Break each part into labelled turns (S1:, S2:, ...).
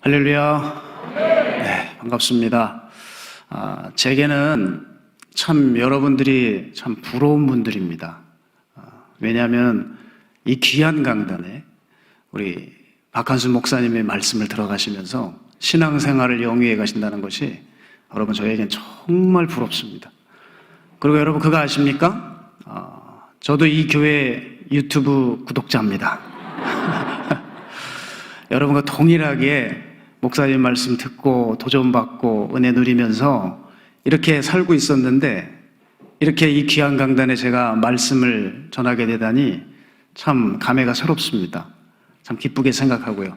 S1: 할렐루야. 네, 반갑습니다. 제게는 참 여러분들이 참 부러운 분들입니다. 왜냐하면 이 귀한 강단에 우리 박한수 목사님의 말씀을 들어가시면서 신앙생활을 영위해 가신다는 것이 여러분 저에겐 정말 부럽습니다. 그리고 여러분 그거 아십니까? 저도 이 교회 유튜브 구독자입니다. 여러분과 동일하게 목사님 말씀 듣고 도전받고 은혜 누리면서 이렇게 살고 있었는데 이렇게 이 귀한 강단에 제가 말씀을 전하게 되다니 참 감회가 새롭습니다. 참 기쁘게 생각하고요.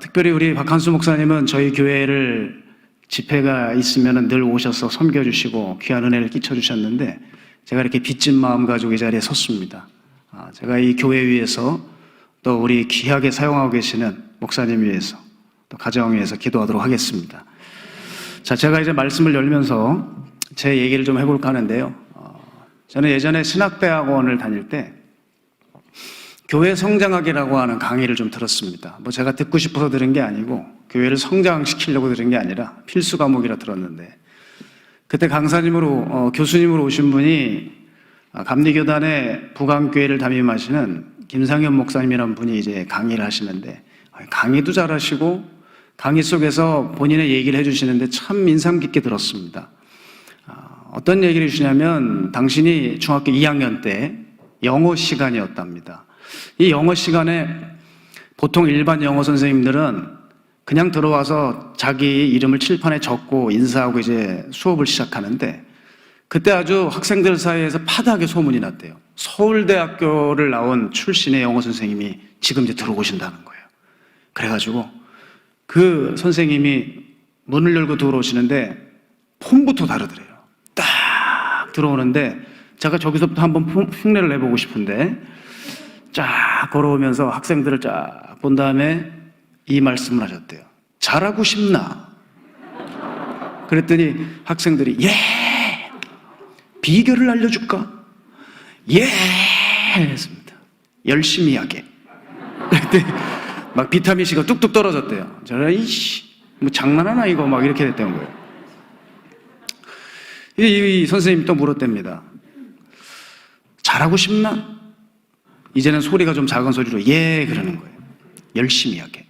S1: 특별히 우리 박한수 목사님은 저희 교회를 집회가 있으면 늘 오셔서 섬겨주시고 귀한 은혜를 끼쳐주셨는데 제가 이렇게 빚진 마음 가지고 이 자리에 섰습니다. 제가 이 교회 위해서 또 우리 귀하게 사용하고 계시는 목사님 위해서 또 가정 위해서 기도하도록 하겠습니다. 자, 제가 이제 말씀을 열면서 제 얘기를 좀 해볼까 하는데요. 저는 예전에 신학대학원을 다닐 때 교회 성장학이라고 하는 강의를 좀 들었습니다. 뭐 제가 듣고 싶어서 들은 게 아니고 교회를 성장시키려고 들은 게 아니라 필수 과목이라 들었는데 그때 강사님으로 교수님으로 오신 분이 감리교단의 부강교회를 담임하시는 김상현 목사님이라는 분이 이제 강의를 하시는데 강의도 잘하시고 강의 속에서 본인의 얘기를 해주시는데 참 인상 깊게 들었습니다. 어떤 얘기를 해주시냐면 당신이 중학교 2학년 때 영어 시간이었답니다. 이 영어 시간에 보통 일반 영어 선생님들은 그냥 들어와서 자기 이름을 칠판에 적고 인사하고 이제 수업을 시작하는데 그때 아주 학생들 사이에서 파다하게 소문이 났대요. 서울대학교를 나온 출신의 영어 선생님이 지금 이제 들어오신다는 거예요. 그래가지고 그 선생님이 문을 열고 들어오시는데 폼부터 다르더래요. 딱 들어오는데 제가 저기서부터 한번 흉내를 내보고 싶은데 쫙 걸어오면서 학생들을 쫙 본 다음에 이 말씀을 하셨대요. 잘하고 싶나? 그랬더니 학생들이 예! 비결을 알려줄까? 예! 했습니다. 열심히 하게. 그랬더니 막 비타민 C가 뚝뚝 떨어졌대요. 저는 이씨 뭐 장난하나 이거 막 이렇게 됐다는 거예요. 이 선생님이 또 물었답니다. 잘하고 싶나? 이제는 소리가 좀 작은 소리로 예 그러는 거예요. 열심히 하게.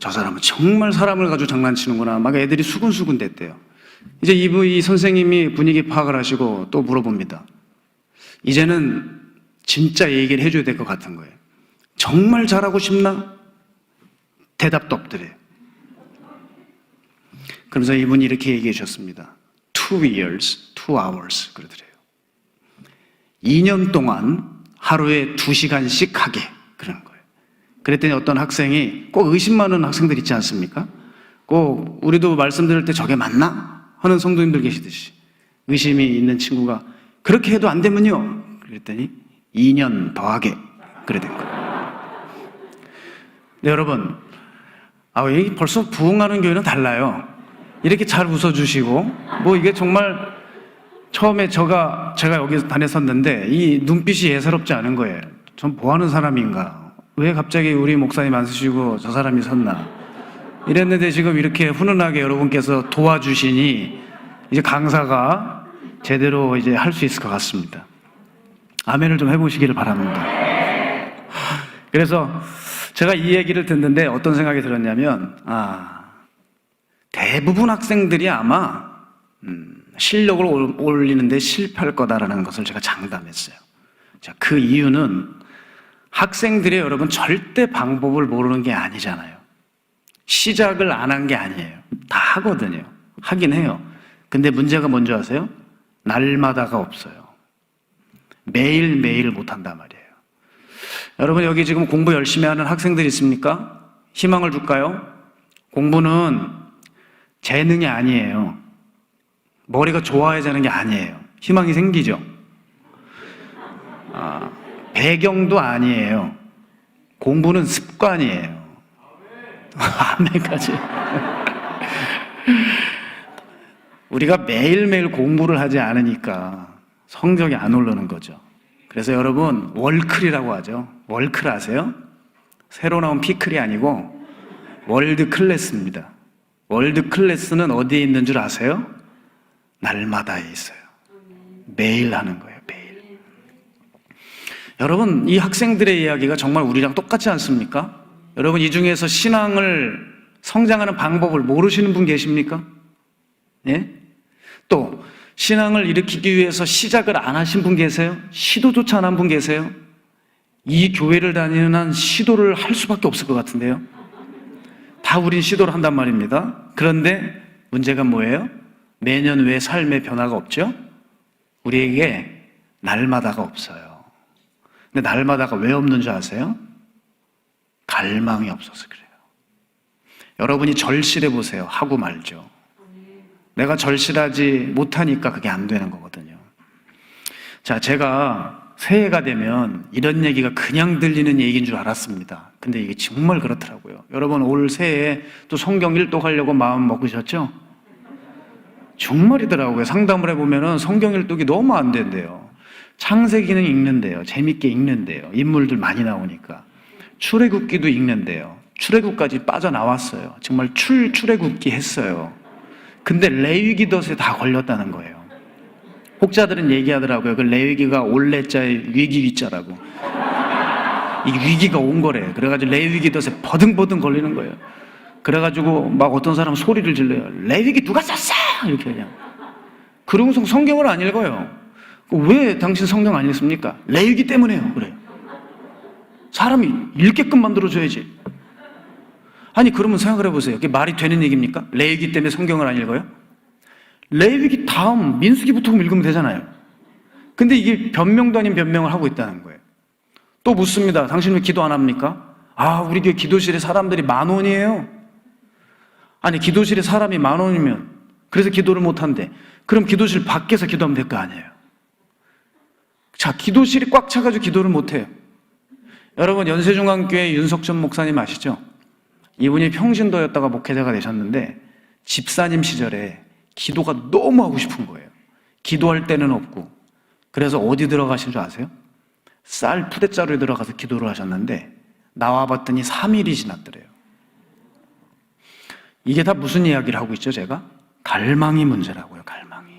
S1: 저 사람은 정말 사람을 가지고 장난치는구나. 막 애들이 수근수근 됐대요. 이제 이 선생님이 분위기 파악을 하시고 또 물어봅니다. 이제는 진짜 얘기를 해줘야 될 것 같은 거예요. 정말 잘하고 싶나? 대답도 없더래요. 그러면서 이분이 이렇게 얘기해 주셨습니다. 2 years, 2 hours 그러더래요. 2년 동안 하루에 2시간씩 하게 그러는 거예요. 그랬더니 어떤 학생이 꼭 의심 많은 학생들 있지 않습니까? 꼭 우리도 말씀 들을 때 저게 맞나? 하는 성도님들 계시듯이 의심이 있는 친구가 그렇게 해도 안 되면요. 그랬더니 2년 더 하게 그래 된 거예요. 네, 여러분 벌써 부흥하는 교회는 달라요. 이렇게 잘 웃어주시고 뭐 이게 정말 처음에 제가 여기서 다녔었는데 이 눈빛이 예사롭지 않은 거예요. 전 뭐 하는 사람인가? 왜 갑자기 우리 목사님 안 쓰시고 저 사람이 섰나? 이랬는데 지금 이렇게 훈훈하게 여러분께서 도와주시니 이제 강사가 제대로 이제 할 수 있을 것 같습니다. 아멘을 좀 해보시기를 바랍니다. 그래서 제가 이 얘기를 듣는데 어떤 생각이 들었냐면 대부분 학생들이 아마 실력을 올리는데 실패할 거다라는 것을 제가 장담했어요. 자, 그 이유는 학생들이 여러분 절대 방법을 모르는 게 아니잖아요. 시작을 안 한 게 아니에요. 다 하거든요. 하긴 해요. 근데 문제가 뭔지 아세요? 날마다가 없어요. 매일매일 못한단 말이에요. 여러분 여기 지금 공부 열심히 하는 학생들 있습니까? 희망을 줄까요? 공부는 재능이 아니에요. 머리가 좋아야 되는 게 아니에요. 희망이 생기죠. 배경도 아니에요. 공부는 습관이에요. 아멘까지. 우리가 매일매일 공부를 하지 않으니까 성적이 안 오르는 거죠. 그래서 여러분 월클이라고 하죠. 월클 아세요? 새로 나온 피클이 아니고 월드 클래스입니다. 월드 클래스는 어디에 있는 줄 아세요? 날마다에 있어요. 매일 하는 거예요, 매일. 여러분, 이 학생들의 이야기가 정말 우리랑 똑같지 않습니까? 여러분, 이 중에서 신앙을 성장하는 방법을 모르시는 분 계십니까? 예? 또 신앙을 일으키기 위해서 시작을 안 하신 분 계세요? 시도조차 안 한 분 계세요? 이 교회를 다니는 한 시도를 할 수밖에 없을 것 같은데요. 다 우린 시도를 한단 말입니다. 그런데 문제가 뭐예요? 매년 왜 삶의 변화가 없죠? 우리에게 날마다가 없어요. 근데 날마다가 왜 없는 줄 아세요? 갈망이 없어서 그래요. 여러분이 절실해 보세요. 하고 말죠. 내가 절실하지 못하니까 그게 안 되는 거거든요. 자, 제가 새해가 되면 이런 얘기가 그냥 들리는 얘기인 줄 알았습니다. 근데 이게 정말 그렇더라고요. 여러분, 올 새해에 또 성경 일독하려고 마음 먹으셨죠? 정말이더라고요. 상담을 해보면 성경 일독이 너무 안 된대요. 창세기는 읽는데요. 재밌게 읽는데요. 인물들 많이 나오니까. 출애굽기도 읽는데요. 출애굽까지 빠져나왔어요. 정말 출애굽기 했어요. 근데 레위기덫에 다 걸렸다는 거예요. 혹자들은 얘기하더라고요. 그 레위기가 올레자의 위기 위자라고. 이 위기가 온 거래요. 그래가지고 레위기덫에 버등버등 걸리는 거예요. 그래가지고 막 어떤 사람은 소리를 질러요. 레위기 누가 썼어? 이렇게 그냥. 그러고서 성경을 안 읽어요. 왜 당신 성경 안 읽습니까? 레위기 때문에요. 그래요. 사람이 읽게끔 만들어줘야지. 아니, 그러면 생각을 해보세요. 그게 말이 되는 얘기입니까? 레위기 때문에 성경을 안 읽어요? 레위기 다음 민수기부터 읽으면 되잖아요. 근데 이게 변명도 아닌 변명을 하고 있다는 거예요. 또 묻습니다. 당신 왜 기도 안 합니까? 아, 우리 교회 기도실에 사람들이 10,000원이에요. 아니, 기도실에 사람이 10,000원이면 그래서 기도를 못 한대. 그럼 기도실 밖에서 기도하면 될 거 아니에요. 자, 기도실이 꽉 차가지고 기도를 못 해요. 여러분, 연세중앙교회 윤석천 목사님 아시죠? 이분이 평신도였다가 목회자가 되셨는데 집사님 시절에 기도가 너무 하고 싶은 거예요. 기도할 때는 없고. 그래서 어디 들어가신 줄 아세요? 쌀 푸대자루에 들어가서 기도를 하셨는데 나와봤더니 3일이 지났더래요. 이게 다 무슨 이야기를 하고 있죠, 제가? 갈망이 문제라고요, 갈망이.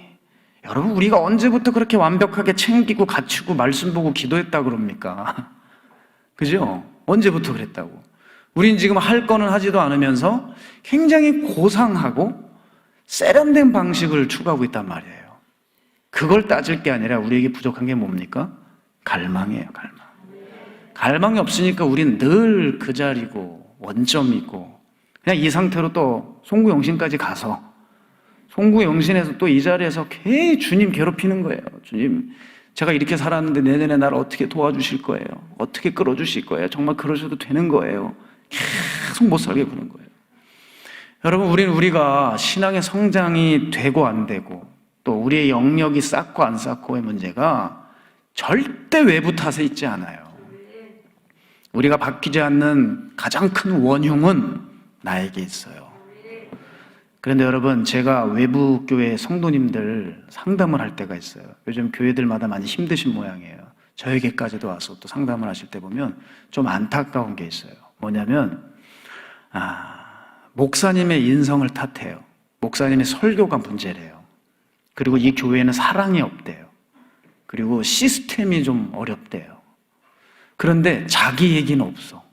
S1: 여러분, 우리가 언제부터 그렇게 완벽하게 챙기고 갖추고 말씀 보고 기도했다 그럽니까? 그죠? 언제부터 그랬다고. 우린 지금 할 거는 하지도 않으면서 굉장히 고상하고 세련된 방식을 추구하고 있단 말이에요. 그걸 따질 게 아니라 우리에게 부족한 게 뭡니까? 갈망이에요, 갈망. 갈망이 없으니까 우린 늘 그 자리고 원점이고 그냥 이 상태로 또 송구영신까지 가서 송구영신에서 또 이 자리에서 괜히 주님 괴롭히는 거예요. 주님, 제가 이렇게 살았는데 내년에 나를 어떻게 도와주실 거예요? 어떻게 끌어주실 거예요? 정말 그러셔도 되는 거예요? 계속 못 살게 구는 거예요. 여러분, 우리가 신앙의 성장이 되고 안 되고 또 우리의 영역이 쌓고 안 쌓고의 문제가 절대 외부 탓에 있지 않아요. 우리가 바뀌지 않는 가장 큰 원흉은 나에게 있어요. 그런데 여러분, 제가 외부 교회 성도님들 상담을 할 때가 있어요. 요즘 교회들마다 많이 힘드신 모양이에요. 저에게까지도 와서 또 상담을 하실 때 보면 좀 안타까운 게 있어요. 뭐냐면 목사님의 인성을 탓해요. 목사님의 설교가 문제래요. 그리고 이 교회에는 사랑이 없대요. 그리고 시스템이 좀 어렵대요. 그런데 자기 얘기는 없어.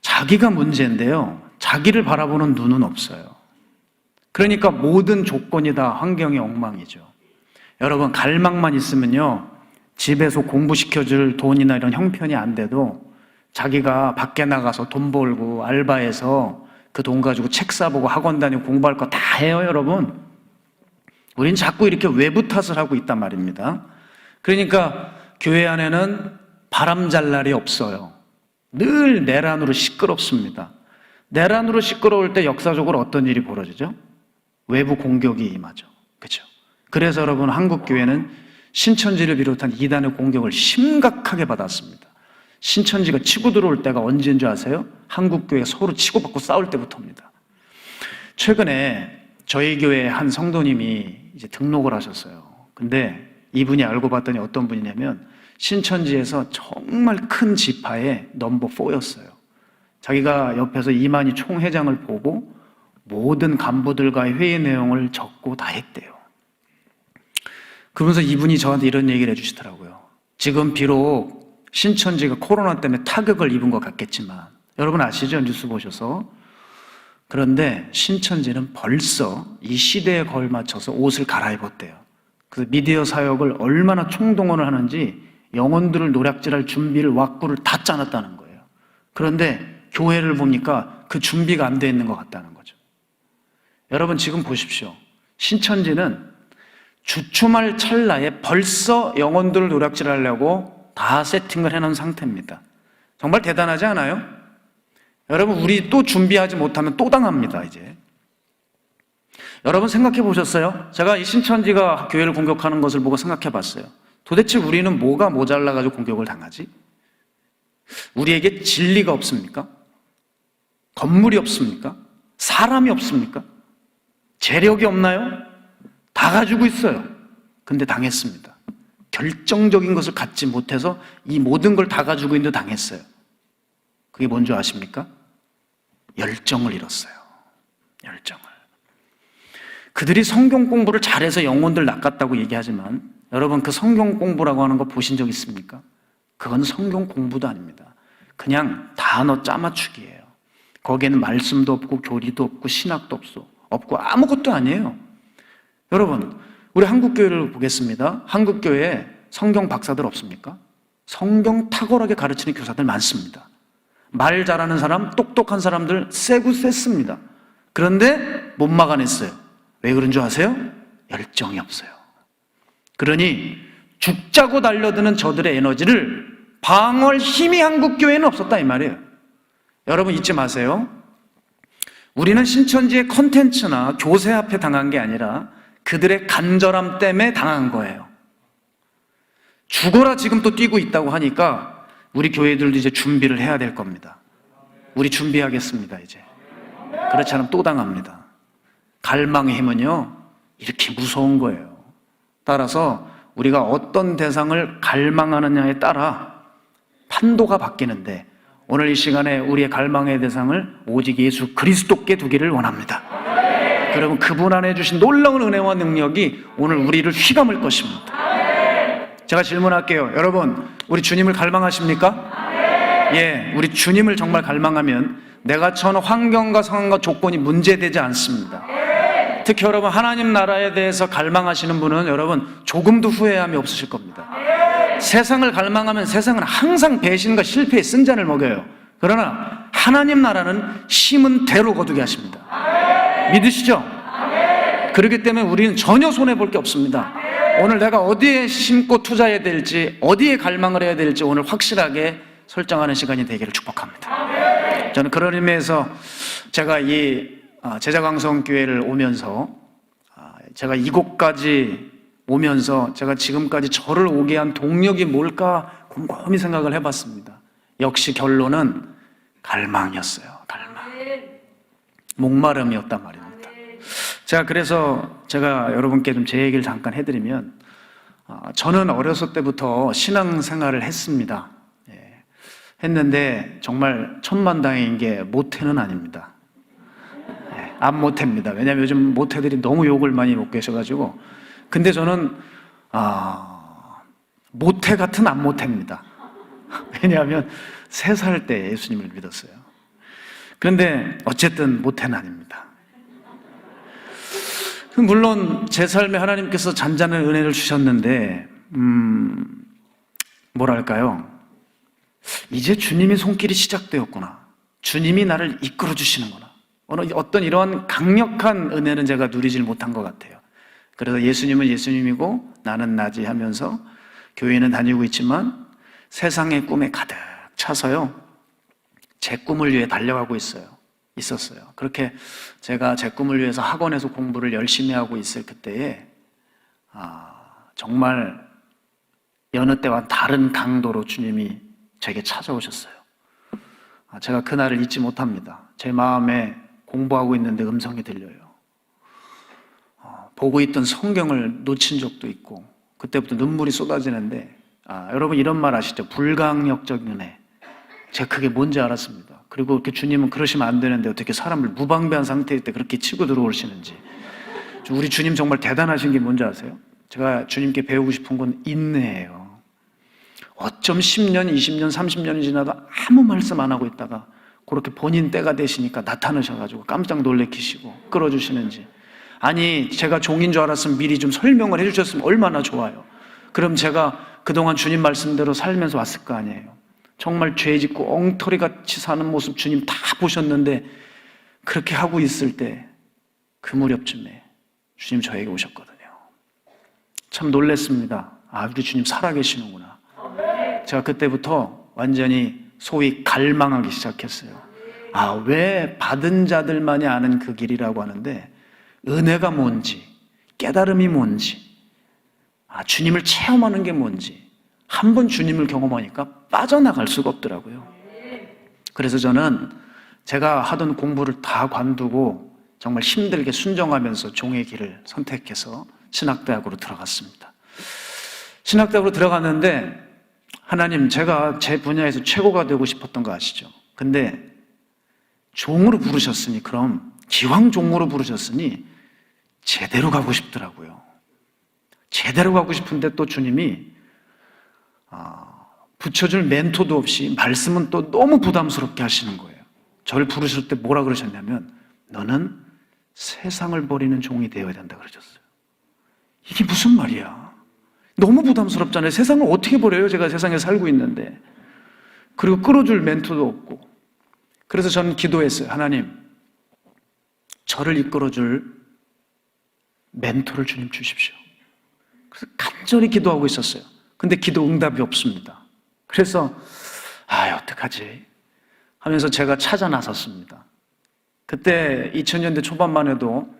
S1: 자기가 문제인데요. 자기를 바라보는 눈은 없어요. 그러니까 모든 조건이 다 환경이 엉망이죠. 여러분, 갈망만 있으면요, 집에서 공부시켜줄 돈이나 이런 형편이 안 돼도 자기가 밖에 나가서 돈 벌고 알바해서 그 돈 가지고 책 사보고 학원 다니고 공부할 거 다 해요, 여러분. 우린 자꾸 이렇게 외부 탓을 하고 있단 말입니다. 그러니까 교회 안에는 바람 잘 날이 없어요. 늘 내란으로 시끄럽습니다. 내란으로 시끄러울 때 역사적으로 어떤 일이 벌어지죠? 외부 공격이 임하죠. 그렇죠? 그래서 여러분, 한국 교회는 신천지를 비롯한 이단의 공격을 심각하게 받았습니다. 신천지가 치고 들어올 때가 언제인 줄 아세요? 한국 교회가 서로 치고받고 싸울 때부터입니다. 최근에 저희 교회 한 성도님이 이제 등록을 하셨어요. 근데 이분이 알고 봤더니 어떤 분이냐면 신천지에서 정말 큰 지파의 넘버 4였어요. 자기가 옆에서 이만희 총회장을 보고 모든 간부들과의 회의 내용을 적고 다 했대요. 그러면서 이분이 저한테 이런 얘기를 해주시더라고요. 지금 비록 신천지가 코로나 때문에 타격을 입은 것 같겠지만, 여러분 아시죠? 뉴스 보셔서. 그런데 신천지는 벌써 이 시대에 걸맞춰서 옷을 갈아입었대요. 그래서 미디어 사역을 얼마나 총동원을 하는지 영혼들을 노략질할 준비를, 왁구를 다 짜놨다는 거예요. 그런데 교회를 보니까 그 준비가 안 돼 있는 것 같다는 거죠. 여러분 지금 보십시오. 신천지는 주춤할 찰나에 벌써 영혼들을 노략질하려고 다 세팅을 해놓은 상태입니다. 정말 대단하지 않아요? 여러분, 우리 또 준비하지 못하면 또 당합니다, 이제. 여러분 생각해 보셨어요? 제가 이 신천지가 교회를 공격하는 것을 보고 생각해 봤어요. 도대체 우리는 뭐가 모자라가지고 공격을 당하지? 우리에게 진리가 없습니까? 건물이 없습니까? 사람이 없습니까? 재력이 없나요? 다 가지고 있어요. 근데 당했습니다. 결정적인 것을 갖지 못해서 이 모든 걸 다 가지고 있는데 당했어요. 그게 뭔지 아십니까? 열정을 잃었어요. 열정을. 그들이 성경 공부를 잘해서 영혼들 낚았다고 얘기하지만, 여러분 그 성경 공부라고 하는 거 보신 적 있습니까? 그건 성경 공부도 아닙니다. 그냥 단어 짜맞추기예요. 거기에는 말씀도 없고 교리도 없고 신학도 없고 아무것도 아니에요. 여러분, 우리 한국교회를 보겠습니다. 한국교회에 성경 박사들 없습니까? 성경 탁월하게 가르치는 교사들 많습니다. 말 잘하는 사람, 똑똑한 사람들 세고 셌습니다. 그런데 못 막아냈어요. 왜 그런 줄 아세요? 열정이 없어요. 그러니 죽자고 달려드는 저들의 에너지를 방어할 힘이 한국교회는 없었다 이 말이에요. 여러분 잊지 마세요. 우리는 신천지의 컨텐츠나 교세 앞에 당한 게 아니라 그들의 간절함 때문에 당한 거예요. 죽어라 지금 또 뛰고 있다고 하니까 우리 교회들도 이제 준비를 해야 될 겁니다. 우리 준비하겠습니다 이제. 그렇지 않으면 또 당합니다. 갈망의 힘은요 이렇게 무서운 거예요. 따라서 우리가 어떤 대상을 갈망하느냐에 따라 판도가 바뀌는데, 오늘 이 시간에 우리의 갈망의 대상을 오직 예수 그리스도께 두기를 원합니다. 그러면 그분 안에 주신 놀라운 은혜와 능력이 오늘 우리를 휘감을 것입니다. 제가 질문할게요. 여러분, 우리 주님을 갈망하십니까? 예, 우리 주님을 정말 갈망하면 내가 처한 환경과 상황과 조건이 문제되지 않습니다. 특히 여러분 하나님 나라에 대해서 갈망하시는 분은 여러분 조금도 후회함이 없으실 겁니다. 세상을 갈망하면 세상은 항상 배신과 실패의 쓴잔을 먹여요. 그러나 하나님 나라는 심은 대로 거두게 하십니다. 믿으시죠? 그렇기 때문에 우리는 전혀 손해볼 게 없습니다. 오늘 내가 어디에 심고 투자해야 될지, 어디에 갈망을 해야 될지 오늘 확실하게 설정하는 시간이 되기를 축복합니다. 저는 그런 의미에서 제가 이 제자강성교회를 오면서, 제가 이곳까지 오면서 제가 지금까지 저를 오게 한 동력이 뭘까 곰곰이 생각을 해봤습니다. 역시 결론은 갈망이었어요. 갈망. 목마름이었단 말입니다. 그래서 제가 여러분께 좀 제 얘기를 잠깐 해드리면, 저는 어렸을 때부터 신앙생활을 했습니다. 했는데 정말 천만다행인 게 모태는 아닙니다. 안 모태입니다. 왜냐하면 요즘 모태들이 너무 욕을 많이 먹고 계셔가지고. 근데 저는 모태 같은 안 모태입니다. 왜냐하면 3살 때 예수님을 믿었어요. 그런데 어쨌든 모태는 아닙니다. 물론 제 삶에 하나님께서 잔잔한 은혜를 주셨는데 뭐랄까요, 이제 주님의 손길이 시작되었구나, 주님이 나를 이끌어 주시는구나, 어떤 이러한 강력한 은혜는 제가 누리질 못한 것 같아요. 그래서 예수님은 예수님이고 나는 나지 하면서 교회는 다니고 있지만 세상의 꿈에 가득 차서요, 제 꿈을 위해 달려가고 있었어요. 그렇게 제가 제 꿈을 위해서 학원에서 공부를 열심히 하고 있을 그때에 정말 여느 때와 다른 강도로 주님이 제게 찾아오셨어요. 제가 그날을 잊지 못합니다. 제 마음에 공부하고 있는데 음성이 들려요. 보고 있던 성경을 놓친 적도 있고, 그때부터 눈물이 쏟아지는데, 여러분 이런 말 아시죠? 불강력적인 은혜. 제가 그게 뭔지 알았습니다.
S2: 그리고 이렇게 주님은 그러시면 안 되는데 어떻게 사람을 무방비한 상태일 때 그렇게 치고 들어오시는지. 우리 주님 정말 대단하신 게 뭔지 아세요? 제가 주님께 배우고 싶은 건 인내예요. 어쩜 10년, 20년, 30년이 지나도 아무 말씀 안 하고 있다가 그렇게 본인 때가 되시니까 나타나셔가지고 깜짝 놀래키시고 끌어주시는지. 아니, 제가 종인 줄 알았으면 미리 좀 설명을 해주셨으면 얼마나 좋아요. 그럼 제가 그동안 주님 말씀대로 살면서 왔을 거 아니에요. 정말 죄 짓고 엉터리같이 사는 모습 주님 다 보셨는데 그렇게 하고 있을 때 그 무렵쯤에 주님 저에게 오셨거든요. 참 놀랬습니다. 아, 우리 주님 살아계시는구나. 제가 그때부터 완전히 소위 갈망하기 시작했어요. 아, 왜 받은 자들만이 아는 그 길이라고 하는데 은혜가 뭔지, 깨달음이 뭔지, 주님을 체험하는 게 뭔지 한 번 주님을 경험하니까 빠져나갈 수가 없더라고요. 그래서 저는 제가 하던 공부를 다 관두고 정말 힘들게 순정하면서 종의 길을 선택해서 신학대학으로 들어갔습니다. 신학대학으로 들어갔는데 하나님, 제가 제 분야에서 최고가 되고 싶었던 거 아시죠? 근데 종으로 부르셨으니, 그럼 기왕 종으로 부르셨으니 제대로 가고 싶더라고요. 제대로 가고 싶은데 또 주님이 붙여줄 멘토도 없이 말씀은 또 너무 부담스럽게 하시는 거예요. 저를 부르실 때 뭐라 그러셨냐면 너는 세상을 버리는 종이 되어야 된다 그러셨어요. 이게 무슨 말이야? 너무 부담스럽잖아요. 세상을 어떻게 버려요? 제가 세상에 살고 있는데. 그리고 끌어줄 멘토도 없고. 그래서 저는 기도했어요. 하나님, 저를 이끌어줄 멘토를 주님 주십시오. 그래서 간절히 기도하고 있었어요. 근데 기도 응답이 없습니다. 그래서 어떡하지 하면서 제가 찾아 나섰습니다. 그때 2000년대 초반만 해도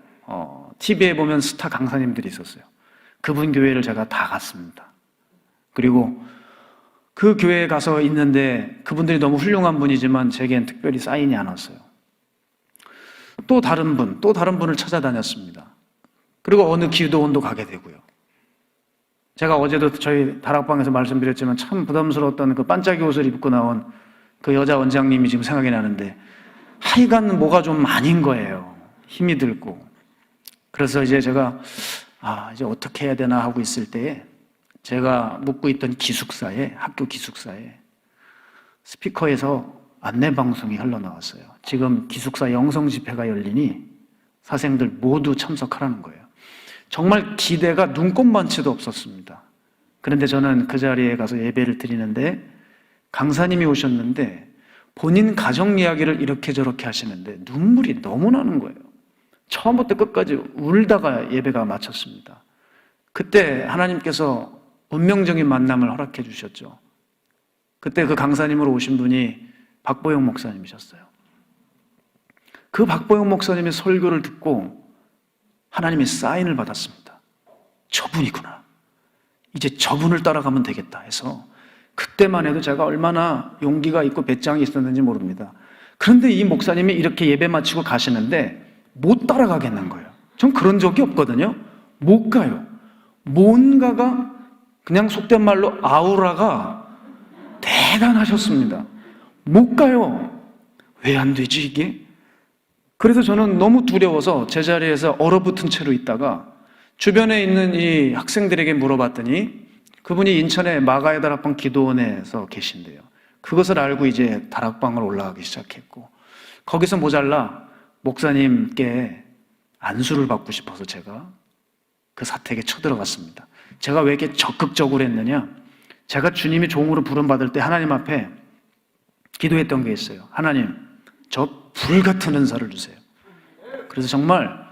S2: TV에 보면 스타 강사님들이 있었어요. 그분 교회를 제가 다 갔습니다. 그리고 그 교회에 가서 있는데 그분들이 너무 훌륭한 분이지만 제겐 특별히 사인이 안 왔어요. 또 다른 분을 찾아다녔습니다. 그리고 어느 기도원도 가게 되고요. 제가 어제도 저희 다락방에서 말씀드렸지만 참 부담스러웠던 그 반짝이 옷을 입고 나온 그 여자 원장님이 지금 생각이 나는데 하여간 뭐가 좀 아닌 거예요. 힘이 들고. 그래서 이제 제가 이제 어떻게 해야 되나 하고 있을 때에 제가 묵고 있던 기숙사에, 학교 기숙사에 스피커에서 안내방송이 흘러나왔어요. 지금 기숙사 영성 집회가 열리니 사생들 모두 참석하라는 거예요. 정말 기대가 눈꼽만치도 없었습니다. 그런데 저는 그 자리에 가서 예배를 드리는데 강사님이 오셨는데 본인 가정 이야기를 이렇게 저렇게 하시는데 눈물이 너무 나는 거예요. 처음부터 끝까지 울다가 예배가 마쳤습니다. 그때 하나님께서 운명적인 만남을 허락해 주셨죠. 그때 그 강사님으로 오신 분이 박보영 목사님이셨어요. 그 박보영 목사님의 설교를 듣고 하나님의 사인을 받았습니다. 저분이구나. 이제 저분을 따라가면 되겠다 해서 그때만 해도 제가 얼마나 용기가 있고 배짱이 있었는지 모릅니다. 그런데 이 목사님이 이렇게 예배 마치고 가시는데 못 따라가겠는 거예요. 전 그런 적이 없거든요. 못 가요. 뭔가가 그냥 속된 말로 아우라가 대단하셨습니다. 못 가요. 왜 안 되지 이게? 그래서 저는 너무 두려워서 제자리에서 얼어붙은 채로 있다가 주변에 있는 이 학생들에게 물어봤더니 그분이 인천의 마가의 다락방 기도원에서 계신대요. 그것을 알고 이제 다락방을 올라가기 시작했고 거기서 모자라 목사님께 안수를 받고 싶어서 제가 그 사택에 쳐들어갔습니다. 제가 왜 이렇게 적극적으로 했느냐? 제가 주님이 종으로 부름받을 때 하나님 앞에 기도했던 게 있어요. 하나님, 저 불같은 은사를 주세요. 그래서 정말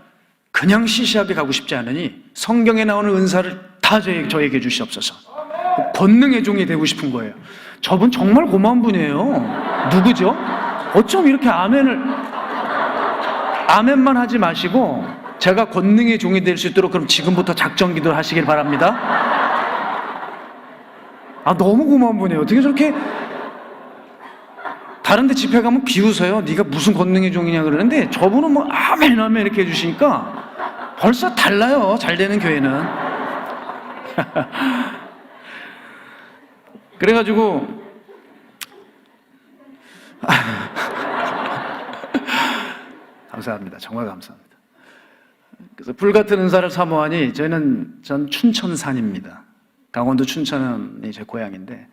S2: 그냥 시시하게 가고 싶지 않으니 성경에 나오는 은사를 다 저에게 주시옵소서. 권능의 종이 되고 싶은 거예요. 저분 정말 고마운 분이에요. 누구죠? 어쩜 이렇게 아멘만 하지 마시고 제가 권능의 종이 될 수 있도록 그럼 지금부터 작정 기도를 하시길 바랍니다. 너무 고마운 분이에요. 어떻게 저렇게 다른 데 집회 가면 비웃어요. 네가 무슨 권능의 종이냐 그러는데 저분은 뭐 아멘 이렇게 해주시니까 벌써 달라요. 잘 되는 교회는. 그래가지고 감사합니다. 정말 감사합니다. 그래서 불같은 은사를 사모하니 전 춘천산입니다. 강원도 춘천이 제 고향인데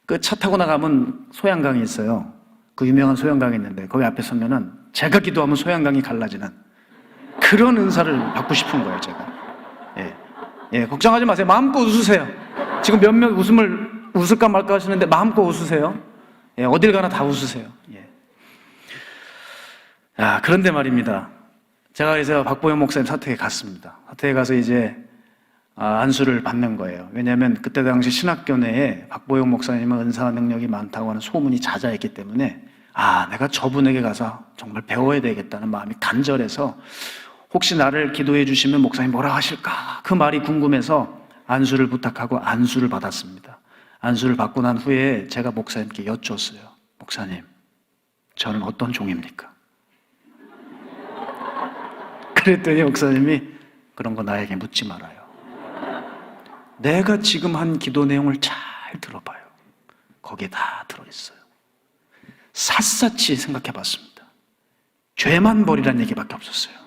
S2: 그 차 타고 나가면 소양강이 있어요. 그 유명한 소양강이 있는데 거기 앞에 서면은 제가 기도하면 소양강이 갈라지는 그런 은사를 받고 싶은 거예요, 제가. 예, 걱정하지 마세요. 마음껏 웃으세요. 지금 몇몇 웃을까 말까 하시는데 마음껏 웃으세요. 예, 어딜 가나 다 웃으세요. 예. 그런데 말입니다. 제가 그래서 박보영 목사님 사택에 갔습니다. 사택에 가서 이제 안수를 받는 거예요. 왜냐하면 그때 당시 신학교 내에 박보영 목사님은 은사와 능력이 많다고 하는 소문이 자자했기 때문에 내가 저분에게 가서 정말 배워야 되겠다는 마음이 간절해서 혹시 나를 기도해 주시면 목사님 뭐라 하실까? 그 말이 궁금해서 안수를 부탁하고 안수를 받았습니다. 안수를 받고 난 후에 제가 목사님께 여쭈었어요. 목사님, 저는 어떤 종입니까? 그랬더니 목사님이 그런 거 나에게 묻지 말아요. 내가 지금 한 기도 내용을 잘 들어봐요. 거기에 다 들어있어요. 샅샅이 생각해 봤습니다. 죄만 버리란 얘기밖에 없었어요.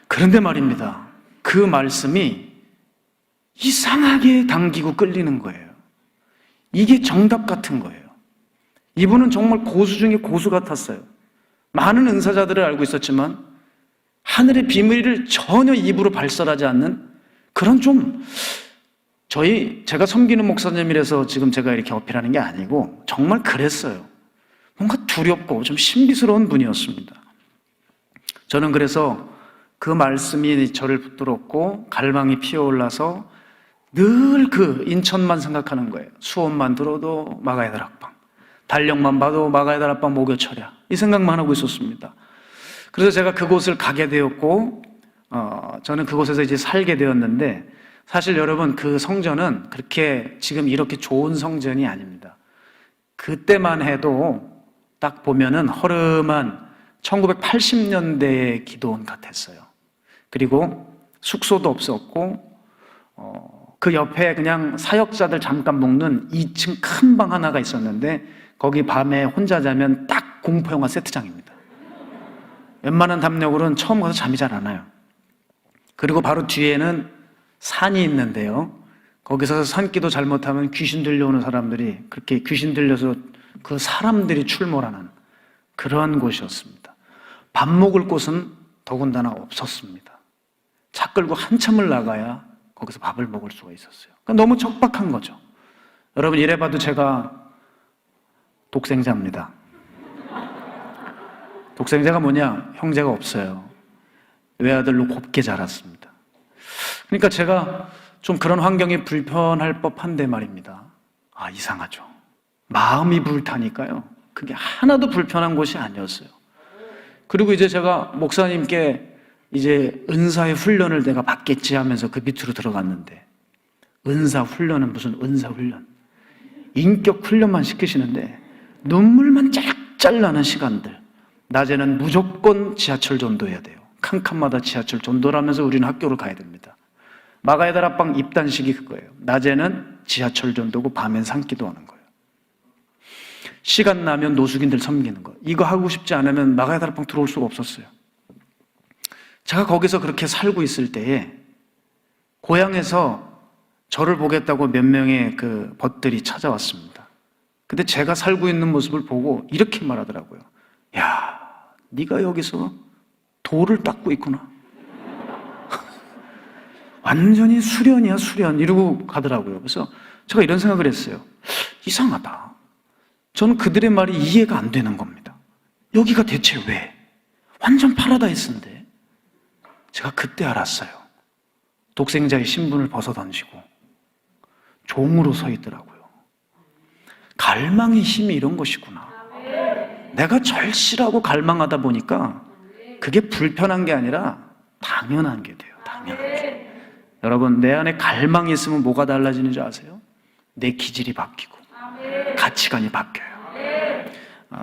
S2: 그런데 말입니다. 그 말씀이 이상하게 당기고 끌리는 거예요. 이게 정답 같은 거예요. 이분은 정말 고수 중에 고수 같았어요. 많은 은사자들을 알고 있었지만 하늘의 비밀을 전혀 입으로 발설하지 않는 그런 제가 섬기는 목사님이라서 지금 제가 이렇게 어필하는 게 아니고 정말 그랬어요. 뭔가 두렵고 좀 신비스러운 분이었습니다. 저는 그래서 그 말씀이 저를 붙들었고 갈망이 피어올라서 늘 그 인천만 생각하는 거예요. 수업만 들어도 마가야 다락방, 달력만 봐도 마가야 다락방 목요철야 이 생각만 하고 있었습니다. 그래서 제가 그곳을 가게 되었고 저는 그곳에서 이제 살게 되었는데 사실 여러분 그 성전은 그렇게 지금 이렇게 좋은 성전이 아닙니다. 그때만 해도 딱 보면은 허름한 1980년대의 기도원 같았어요. 그리고 숙소도 없었고 그 옆에 그냥 사역자들 잠깐 묵는 2층 큰 방 하나가 있었는데 거기 밤에 혼자 자면 딱 공포영화 세트장입니다. 웬만한 담력으로는 처음 가서 잠이 잘 안 와요. 그리고 바로 뒤에는 산이 있는데요. 거기서 산기도 잘못하면 귀신 들려오는 사람들이 그렇게 귀신 들려서 그 사람들이 출몰하는 그러한 곳이었습니다. 밥 먹을 곳은 더군다나 없었습니다. 차 끌고 한참을 나가야 거기서 밥을 먹을 수가 있었어요. 그러니까 너무 척박한 거죠. 여러분 이래봐도 제가 독생자입니다. 독생자가 뭐냐? 형제가 없어요. 외아들로 곱게 자랐습니다. 그러니까 제가 좀 그런 환경이 불편할 법한데 말입니다. 이상하죠. 마음이 불타니까요. 그게 하나도 불편한 곳이 아니었어요. 그리고 이제 제가 목사님께 이제 은사의 훈련을 내가 받겠지 하면서 그 밑으로 들어갔는데 은사 훈련은 무슨 은사 훈련? 인격 훈련만 시키시는데 눈물만 짤짤 나는 시간들. 낮에는 무조건 지하철 전도해야 돼요. 칸칸마다 지하철 전도를 하면서 우리는 학교를 가야 됩니다. 마가야 다락방 입단식이 그거예요. 낮에는 지하철 전도고 밤엔 산기도 하는 거예요. 시간 나면 노숙인들 섬기는 거. 이거 하고 싶지 않으면 마가야 다락방 들어올 수가 없었어요. 제가 거기서 그렇게 살고 있을 때에 고향에서 저를 보겠다고 몇 명의 그 벗들이 찾아왔습니다. 근데 제가 살고 있는 모습을 보고 이렇게 말하더라고요. 야, 네가 여기서 돌을 닦고 있구나. 완전히 수련이야, 수련. 이러고 가더라고요. 그래서 제가 이런 생각을 했어요. 이상하다. 저는 그들의 말이 이해가 안 되는 겁니다. 여기가 대체 왜? 완전 파라다이스인데. 제가 그때 알았어요. 독생자의 신분을 벗어던지고 종으로 서 있더라고요. 갈망의 힘이 이런 것이구나. 내가 절실하고 갈망하다 보니까 그게 불편한 게 아니라 당연한 게 돼요. 당연한 게. 여러분 내 안에 갈망이 있으면 뭐가 달라지는지 아세요? 내 기질이 바뀌고 가치관이 바뀌어요.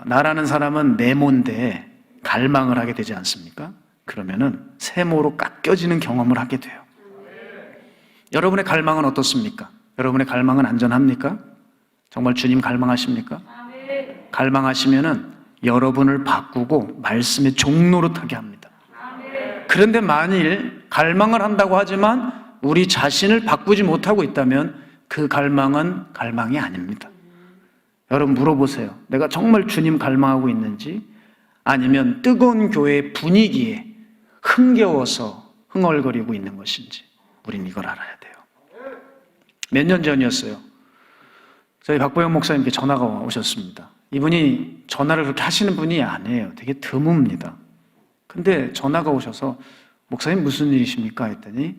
S2: 나라는 사람은 네모인데 갈망을 하게 되지 않습니까? 그러면은 세모로 깎여지는 경험을 하게 돼요. 여러분의 갈망은 어떻습니까? 여러분의 갈망은 안전합니까? 정말 주님 갈망하십니까? 갈망하시면은 여러분을 바꾸고 말씀의 종노릇하게 합니다. 그런데 만일 갈망을 한다고 하지만 우리 자신을 바꾸지 못하고 있다면 그 갈망은 갈망이 아닙니다. 여러분 물어보세요. 내가 정말 주님 갈망하고 있는지, 아니면 뜨거운 교회의 분위기에 흥겨워서 흥얼거리고 있는 것인지 우린 이걸 알아야 돼요. 몇 년 전이었어요. 저희 박보영 목사님께 전화가 오셨습니다. 이분이 전화를 그렇게 하시는 분이 아니에요. 되게 드뭅니다. 근데 전화가 오셔서 목사님 무슨 일이십니까? 했더니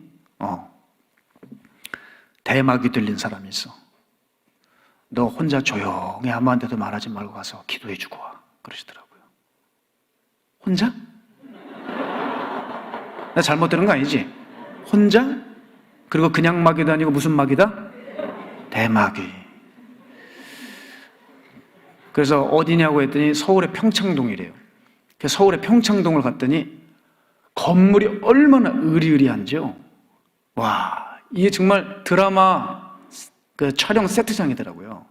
S2: 대마귀 들린 사람이 있어. 너 혼자 조용히 아무한테도 말하지 말고 가서 기도해 주고 와. 그러시더라고요. 혼자? 나 잘못 들은 거 아니지? 혼자? 그리고 그냥 마귀도 아니고 무슨 마귀다? 대마귀. 그래서 어디냐고 했더니 서울의 평창동이래요. 그래서 서울의 평창동을 갔더니 건물이 얼마나 으리으리한지요. 와, 이게 정말 드라마 그 촬영 세트장이더라고요.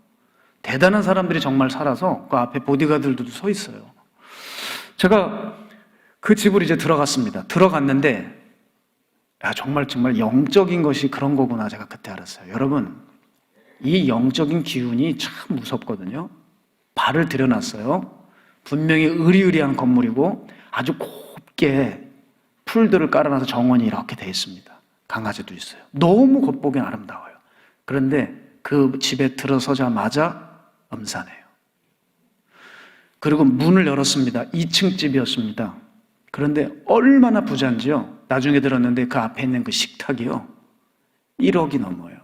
S2: 대단한 사람들이 정말 살아서 그 앞에 보디가드들도 서 있어요. 제가 그 집으로 이제 들어갔습니다. 들어갔는데 정말 영적인 것이 그런 거구나 제가 그때 알았어요. 여러분, 이 영적인 기운이 참 무섭거든요. 발을 들여놨어요. 분명히 으리으리한 건물이고 아주 곱게 풀들을 깔아놔서 정원이 이렇게 돼 있습니다. 강아지도 있어요. 너무 겉보기 아름다워요. 그런데 그 집에 들어서자마자 음산해요. 그리고 문을 열었습니다. 2층 집이었습니다. 그런데 얼마나 부자인지요. 나중에 들었는데 그 앞에 있는 그 식탁이요, 1억이 넘어요.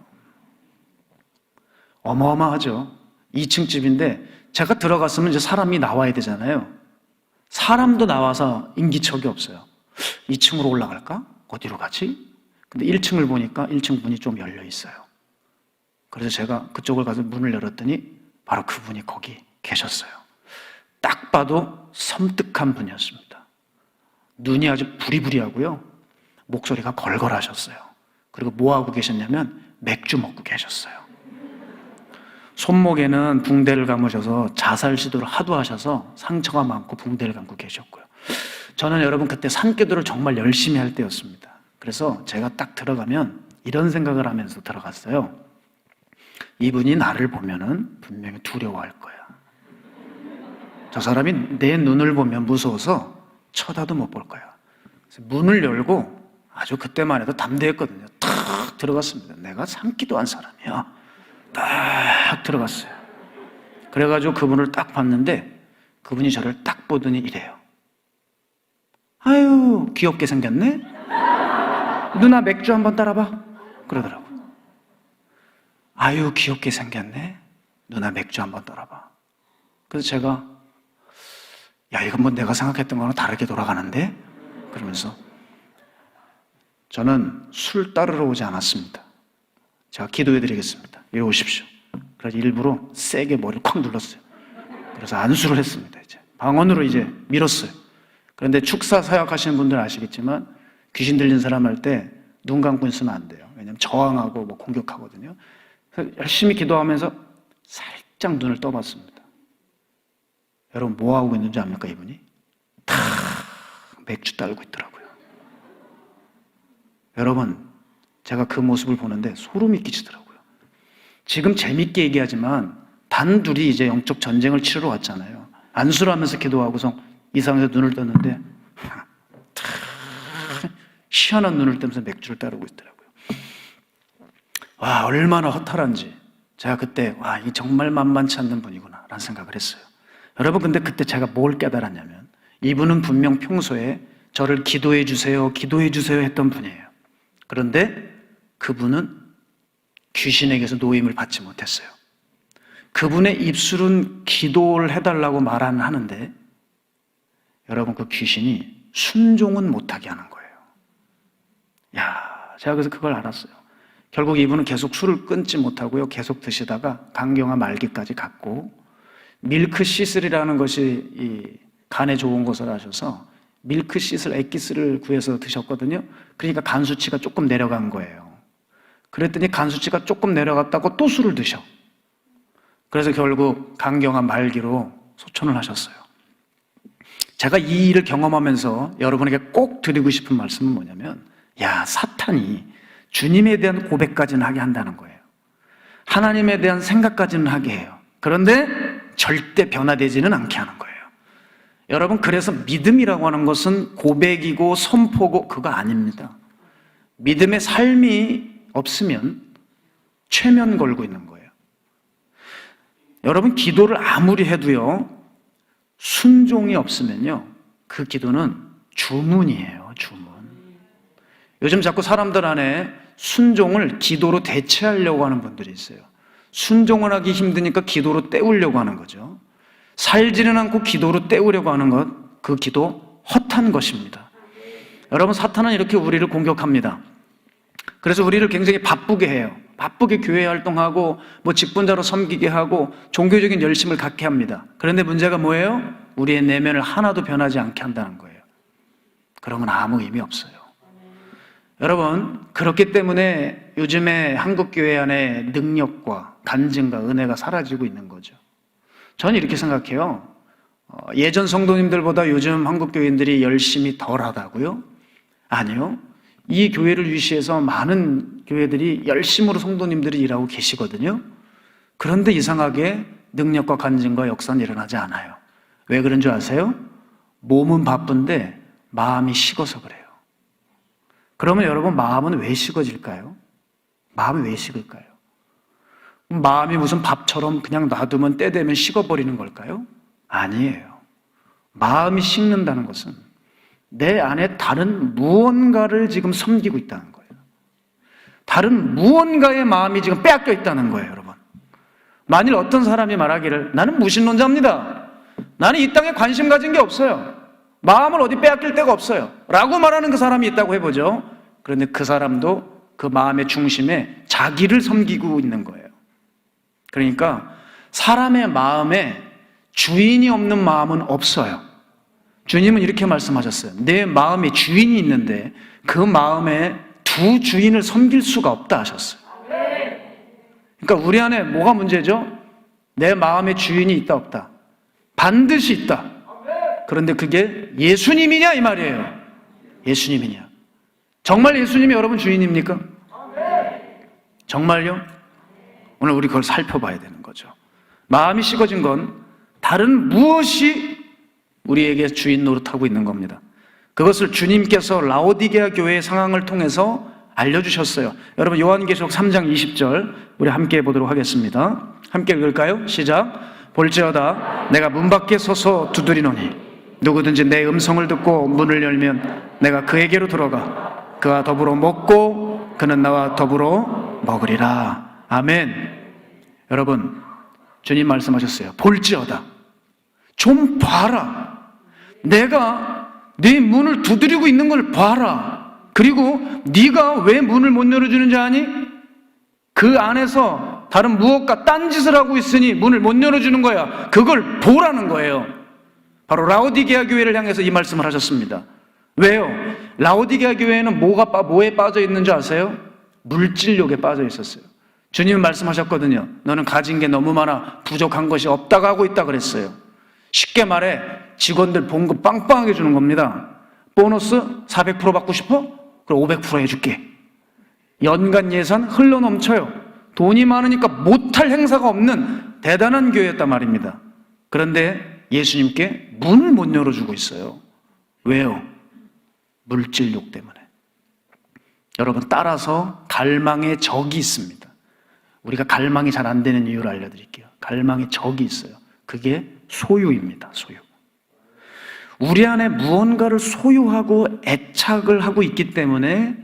S2: 어마어마하죠. 2층 집인데 제가 들어갔으면 이제 사람이 나와야 되잖아요. 사람도 나와서 인기척이 없어요. 2층으로 올라갈까? 어디로 가지? 근데 1층을 보니까 1층 문이 좀 열려 있어요. 그래서 제가 그쪽을 가서 문을 열었더니 바로 그분이 거기 계셨어요. 딱 봐도 섬뜩한 분이었습니다. 눈이 아주 부리부리하고요, 목소리가 걸걸하셨어요. 그리고 뭐 하고 계셨냐면 맥주 먹고 계셨어요. 손목에는 붕대를 감으셔서 자살 시도를 하도 하셔서 상처가 많고 붕대를 감고 계셨고요. 저는 여러분 그때 산기도를 정말 열심히 할 때였습니다. 그래서 제가 딱 들어가면 이런 생각을 하면서 들어갔어요. 이분이 나를 보면은 분명히 두려워할 거야. 저 사람이 내 눈을 보면 무서워서 쳐다도 못 볼 거야. 그래서 문을 열고 아주 그때만 해도 담대했거든요. 탁 들어갔습니다. 내가 산기도한 사람이야. 딱 들어갔어요. 그래가지고 그분을 딱 봤는데 그분이 저를 딱 보더니 이래요. 아유, 귀엽게 생겼네? 누나 맥주 한번 따라봐. 그러더라고요. 아유, 귀엽게 생겼네? 누나 맥주 한번 따라봐. 그래서 제가 야, 이건 뭐 내가 생각했던 거랑 다르게 돌아가는데? 그러면서 저는 술 따르러 오지 않았습니다. 제가 기도해 드리겠습니다. 이리 오십시오. 그래서 일부러 세게 머리를 콱 눌렀어요. 그래서 안수를 했습니다. 이제 방언으로 이제 밀었어요. 그런데 축사 사역하시는 분들 아시겠지만 귀신 들린 사람 할 때 눈 감고 있으면 안 돼요. 왜냐하면 저항하고 뭐 공격하거든요. 그래서 열심히 기도하면서 살짝 눈을 떠봤습니다. 여러분 뭐 하고 있는지 압니까? 이분이 탁 맥주 따르고 있더라고요. 여러분, 제가 그 모습을 보는데 소름이 끼치더라고요. 지금 재밌게 얘기하지만 단둘이 이제 영적 전쟁을 치르러 왔잖아요. 안수를 하면서 기도하고서 이상해서 눈을 떴는데 희한한 눈을 뜨면서 맥주를 따르고 있더라고요. 와, 얼마나 허탈한지 제가 그때 와, 이 정말 만만치 않는 분이구나 라는 생각을 했어요. 여러분, 근데 그때 제가 뭘 깨달았냐면 이분은 분명 평소에 저를 기도해 주세요 했던 분이에요. 그런데 그분은 귀신에게서 노임을 받지 못했어요. 그분의 입술은 기도를 해달라고 말은 하는데 여러분, 그 귀신이 순종은 못하게 하는 거예요. 야, 제가 그래서 그걸 알았어요. 결국 이분은 계속 술을 끊지 못하고요, 계속 드시다가 강경화 말기까지 갔고, 밀크시슬이라는 것이 이 간에 좋은 것을 아셔서 밀크시슬 액기스를 구해서 드셨거든요. 그러니까 간 수치가 조금 내려간 거예요. 그랬더니 간 수치가 조금 내려갔다고 또 술을 드셔. 그래서 결국 강경화 말기로 소천을 하셨어요. 제가 이 일을 경험하면서 여러분에게 꼭 드리고 싶은 말씀은 뭐냐면, 야, 사탄이 주님에 대한 고백까지는 하게 한다는 거예요. 하나님에 대한 생각까지는 하게 해요. 그런데 절대 변화되지는 않게 하는 거예요. 여러분, 그래서 믿음이라고 하는 것은 고백이고 선포고 그거 아닙니다. 믿음의 삶이 없으면 최면 걸고 있는 거예요. 여러분, 기도를 아무리 해도요, 순종이 없으면요, 그 기도는 주문이에요, 주문. 요즘 자꾸 사람들 안에 순종을 기도로 대체하려고 하는 분들이 있어요. 순종을 하기 힘드니까 기도로 때우려고 하는 거죠. 살지는 않고 기도로 때우려고 하는 것, 그 기도 헛한 것입니다. 여러분, 사탄은 이렇게 우리를 공격합니다. 그래서 우리를 굉장히 바쁘게 해요. 바쁘게 교회 활동하고 뭐 직분자로 섬기게 하고 종교적인 열심을 갖게 합니다. 그런데 문제가 뭐예요? 우리의 내면을 하나도 변하지 않게 한다는 거예요. 그러면 아무 의미 없어요. 여러분, 그렇기 때문에 요즘에 한국교회 안에 능력과 간증과 은혜가 사라지고 있는 거죠. 저는 이렇게 생각해요. 예전 성도님들보다 요즘 한국교인들이 열심히 덜 하다고요? 아니요. 이 교회를 위시해서 많은 교회들이 열심으로 성도님들이 일하고 계시거든요. 그런데 이상하게 능력과 간증과 역사는 일어나지 않아요. 왜 그런 줄 아세요? 몸은 바쁜데 마음이 식어서 그래요. 그러면 여러분, 마음은 왜 식어질까요? 마음이 왜 식을까요? 마음이 무슨 밥처럼 그냥 놔두면 때 되면 식어버리는 걸까요? 아니에요. 마음이 식는다는 것은 내 안에 다른 무언가를 지금 섬기고 있다는 거예요. 다른 무언가의 마음이 지금 빼앗겨 있다는 거예요, 여러분. 만일 어떤 사람이 말하기를, 나는 무신론자입니다. 나는 이 땅에 관심 가진 게 없어요. 마음을 어디 빼앗길 데가 없어요. 라고 말하는 그 사람이 있다고 해보죠. 그런데 그 사람도 그 마음의 중심에 자기를 섬기고 있는 거예요. 그러니까 사람의 마음에 주인이 없는 마음은 없어요. 주님은 이렇게 말씀하셨어요. 내 마음에 주인이 있는데 그 마음에 두 주인을 섬길 수가 없다 하셨어요. 그러니까 우리 안에 뭐가 문제죠? 내 마음에 주인이 있다 없다? 반드시 있다. 그런데 그게 예수님이냐 이 말이에요. 예수님이냐. 정말 예수님이 여러분 주인입니까? 정말요? 오늘 우리 그걸 살펴봐야 되는 거죠. 마음이 식어진 건 다른 무엇이 우리에게 주인 노릇하고 있는 겁니다. 그것을 주님께서 라오디게아 교회의 상황을 통해서 알려주셨어요. 여러분, 요한계시록 3장 20절 우리 함께 보도록 하겠습니다. 함께 읽을까요? 시작. 볼지어다 내가 문 밖에 서서 두드리노니 누구든지 내 음성을 듣고 문을 열면 내가 그에게로 들어가 그와 더불어 먹고 그는 나와 더불어 먹으리라. 아멘. 여러분, 주님 말씀하셨어요. 볼지어다. 좀 봐라. 내가 네 문을 두드리고 있는 걸 봐라. 그리고 네가 왜 문을 못 열어주는지 아니? 그 안에서 다른 무엇과 딴짓을 하고 있으니 문을 못 열어주는 거야. 그걸 보라는 거예요. 바로 라오디게아 교회를 향해서 이 말씀을 하셨습니다. 왜요? 라오디게아 교회에는 뭐에 빠져 있는지 아세요? 물질욕에 빠져 있었어요. 주님은 말씀하셨거든요. 너는 가진 게 너무 많아 부족한 것이 없다고 하고 있다 그랬어요. 쉽게 말해 직원들 봉급 빵빵하게 주는 겁니다. 보너스 400% 받고 싶어? 그럼 500% 해줄게. 연간 예산 흘러넘쳐요. 돈이 많으니까 못할 행사가 없는 대단한 교회였단 말입니다. 그런데 예수님께 문을 못 열어주고 있어요. 왜요? 물질욕 때문에. 여러분, 따라서 갈망의 적이 있습니다. 우리가 갈망이 잘 안 되는 이유를 알려드릴게요. 갈망의 적이 있어요. 그게 소유입니다. 소유. 우리 안에 무언가를 소유하고 애착을 하고 있기 때문에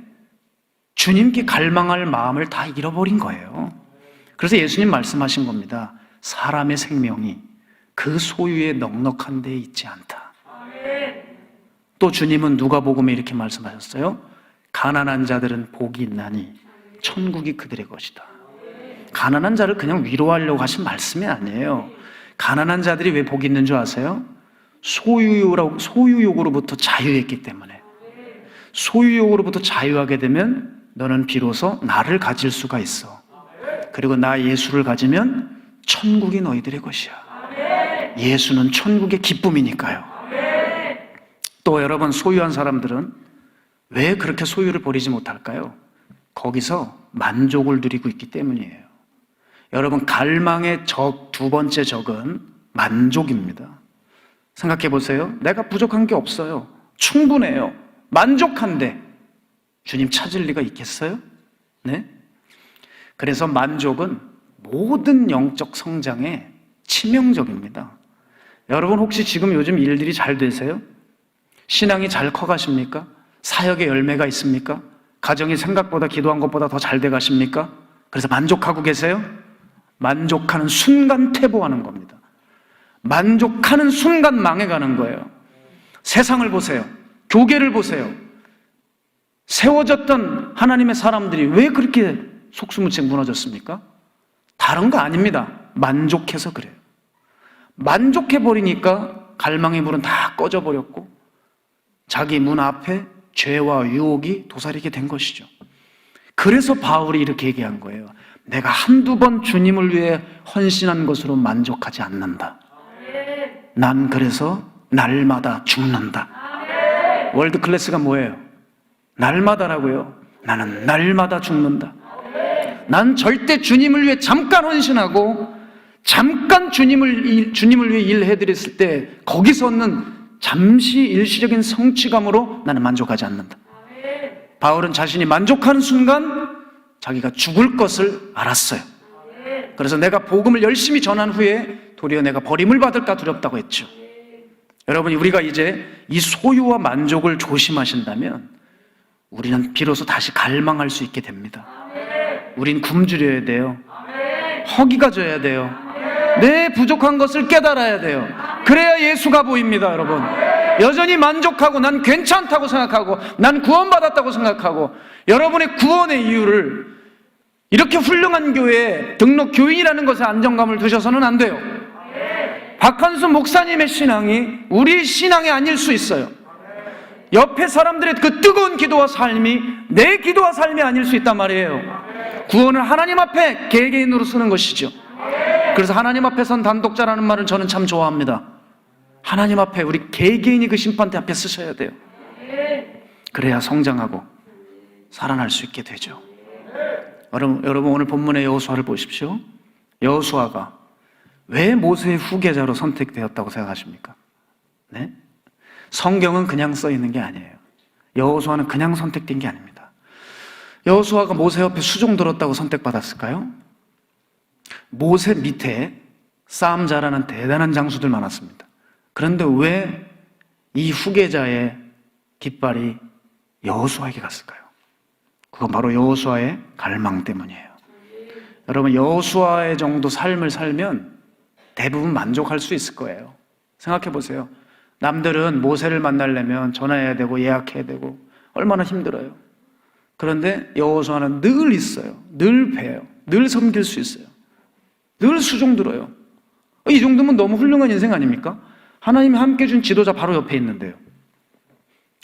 S2: 주님께 갈망할 마음을 다 잃어버린 거예요. 그래서 예수님 말씀하신 겁니다. 사람의 생명이 그 소유에 넉넉한 데에 있지 않다. 또 주님은 누가복음에 이렇게 말씀하셨어요. 가난한 자들은 복이 있나니 천국이 그들의 것이다. 가난한 자를 그냥 위로하려고 하신 말씀이 아니에요. 가난한 자들이 왜 복이 있는 줄 아세요? 소유욕으로부터 자유했기 때문에. 소유욕으로부터 자유하게 되면 너는 비로소 나를 가질 수가 있어. 그리고 나 예수를 가지면 천국이 너희들의 것이야. 예수는 천국의 기쁨이니까요. 또 여러분, 소유한 사람들은 왜 그렇게 소유를 버리지 못할까요? 거기서 만족을 누리고 있기 때문이에요. 여러분, 갈망의 두 번째 적은 만족입니다. 생각해 보세요. 내가 부족한 게 없어요. 충분해요. 만족한데 주님 찾을 리가 있겠어요? 네? 그래서 만족은 모든 영적 성장에 치명적입니다. 여러분, 혹시 지금 요즘 일들이 잘 되세요? 신앙이 잘 커가십니까? 사역의 열매가 있습니까? 가정이 생각보다 기도한 것보다 더 잘 돼가십니까? 그래서 만족하고 계세요? 만족하는 순간 퇴보하는 겁니다. 만족하는 순간 망해가는 거예요. 세상을 보세요. 교계를 보세요. 세워졌던 하나님의 사람들이 왜 그렇게 속수무책 무너졌습니까? 다른 거 아닙니다. 만족해서 그래요. 만족해버리니까 갈망의 불은 다 꺼져버렸고 자기 문 앞에 죄와 유혹이 도사리게 된 것이죠. 그래서 바울이 이렇게 얘기한 거예요. 내가 한두 번 주님을 위해 헌신한 것으로 만족하지 않는다. 난 그래서 날마다 죽는다. 월드 클래스가 뭐예요? 날마다라고요. 나는 날마다 죽는다. 난 절대 주님을 위해 잠깐 헌신하고 잠깐 주님을 위해 일해드렸을 때 거기서 얻는 잠시 일시적인 성취감으로 나는 만족하지 않는다. 바울은 자신이 만족하는 순간 자기가 죽을 것을 알았어요. 그래서 내가 복음을 열심히 전한 후에 도리어 내가 버림을 받을까 두렵다고 했죠. 여러분이 우리가 이제 이 소유와 만족을 조심하신다면 우리는 비로소 다시 갈망할 수 있게 됩니다. 우린 굶주려야 돼요. 허기가 져야 돼요. 내 부족한 것을 깨달아야 돼요. 그래야 예수가 보입니다, 여러분. 여전히 만족하고 난 괜찮다고 생각하고 난 구원받았다고 생각하고 여러분의 구원의 이유를 이렇게 훌륭한 교회에 등록 교인이라는 것에 안정감을 두셔서는 안 돼요. 박한수 목사님의 신앙이 우리 신앙이 아닐 수 있어요. 옆에 사람들의 그 뜨거운 기도와 삶이 내 기도와 삶이 아닐 수 있단 말이에요. 구원은 하나님 앞에 개개인으로 쓰는 것이죠. 그래서 하나님 앞에 선 단독자라는 말은 저는 참 좋아합니다. 하나님 앞에 우리 개개인이 그 심판대 앞에 쓰셔야 돼요. 그래야 성장하고 살아날 수 있게 되죠. 여러분 오늘 본문의 여호수아를 보십시오. 여호수아가 왜 모세의 후계자로 선택되었다고 생각하십니까? 네? 성경은 그냥 써 있는 게 아니에요. 여호수아는 그냥 선택된 게 아닙니다. 여호수아가 모세 옆에 수종 들었다고 선택받았을까요? 모세 밑에 싸움 잘하는 대단한 장수들 많았습니다. 그런데 왜 이 후계자의 깃발이 여호수아에게 갔을까요? 그건 바로 여호수아의 갈망 때문이에요. 여러분, 여호수아의 정도 삶을 살면 대부분 만족할 수 있을 거예요. 생각해 보세요. 남들은 모세를 만나려면 전화해야 되고 예약해야 되고 얼마나 힘들어요. 그런데 여호수아는 늘 있어요. 늘 봬요. 늘 섬길 수 있어요. 늘 수종 들어요. 이 정도면 너무 훌륭한 인생 아닙니까? 하나님이 함께 준 지도자 바로 옆에 있는데요.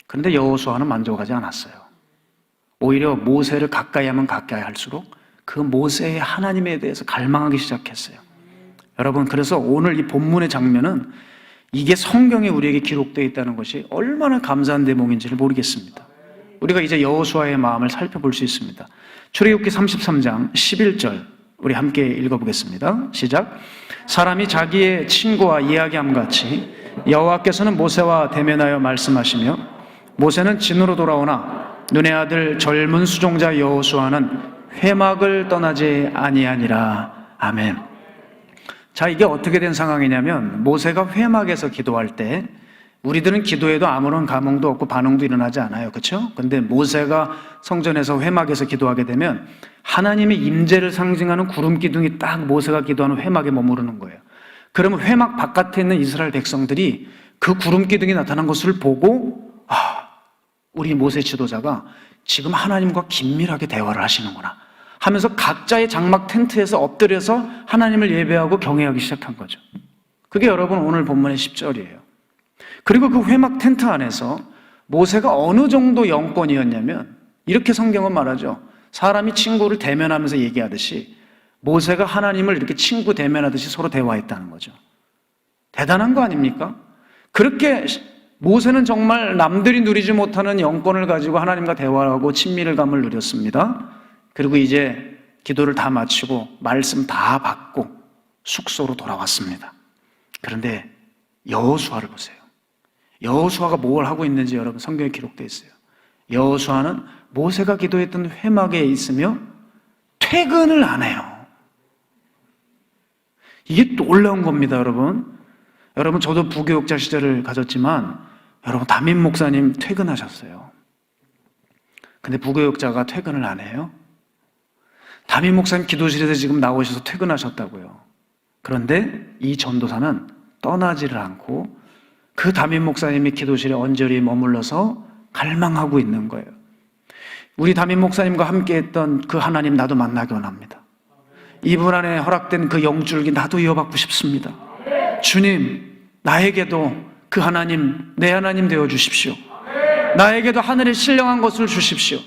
S2: 그런데 여호수아는 만족하지 않았어요. 오히려 모세를 가까이 하면 가까이 할수록 그 모세의 하나님에 대해서 갈망하기 시작했어요. 여러분, 그래서 오늘 이 본문의 장면은 이게 성경에 우리에게 기록되어 있다는 것이 얼마나 감사한 대목인지를 모르겠습니다. 우리가 이제 여호수아의 마음을 살펴볼 수 있습니다. 출애굽기 33장 11절 우리 함께 읽어보겠습니다. 시작. 사람이 자기의 친구와 이야기함 같이 여호와께서는 모세와 대면하여 말씀하시며 모세는 진으로 돌아오나 눈의 아들 젊은 수종자 여호수아는 회막을 떠나지 아니하니라. 아멘. 자, 이게 어떻게 된 상황이냐면 모세가 회막에서 기도할 때 우리들은 기도해도 아무런 감흥도 없고 반응도 일어나지 않아요. 그렇죠? 근데 모세가 성전에서 회막에서 기도하게 되면 하나님의 임재를 상징하는 구름 기둥이 딱 모세가 기도하는 회막에 머무르는 거예요. 그러면 회막 바깥에 있는 이스라엘 백성들이 그 구름 기둥이 나타난 것을 보고 우리 모세 지도자가 지금 하나님과 긴밀하게 대화를 하시는구나 하면서 각자의 장막 텐트에서 엎드려서 하나님을 예배하고 경외하기 시작한 거죠. 그게 여러분 오늘 본문의 10절이에요. 그리고 그 회막 텐트 안에서 모세가 어느 정도 영권이었냐면 이렇게 성경은 말하죠. 사람이 친구를 대면하면서 얘기하듯이 모세가 하나님을 이렇게 친구 대면하듯이 서로 대화했다는 거죠. 대단한 거 아닙니까? 그렇게 모세는 정말 남들이 누리지 못하는 영권을 가지고 하나님과 대화하고 친밀감을 누렸습니다. 그리고 이제 기도를 다 마치고 말씀 다 받고 숙소로 돌아왔습니다. 그런데 여호수아를 보세요. 여호수아가 뭘 하고 있는지 여러분 성경에 기록되어 있어요. 여호수아는 모세가 기도했던 회막에 있으며 퇴근을 안 해요. 이게 놀라운 겁니다, 여러분. 여러분, 저도 부교육자 시절을 가졌지만 여러분, 담임 목사님 퇴근하셨어요. 근데 부교육자가 퇴근을 안 해요? 담임 목사님 기도실에서 지금 나오셔서 퇴근하셨다고요. 그런데 이 전도사는 떠나지를 않고 그 담임 목사님이 기도실에 언저리 머물러서 갈망하고 있는 거예요. 우리 담임 목사님과 함께 했던 그 하나님 나도 만나기 원합니다. 이분 안에 허락된 그 영줄기 나도 이어받고 싶습니다. 주님, 나에게도 그 하나님, 내 하나님 되어 주십시오. 나에게도 하늘의 신령한 것을 주십시오.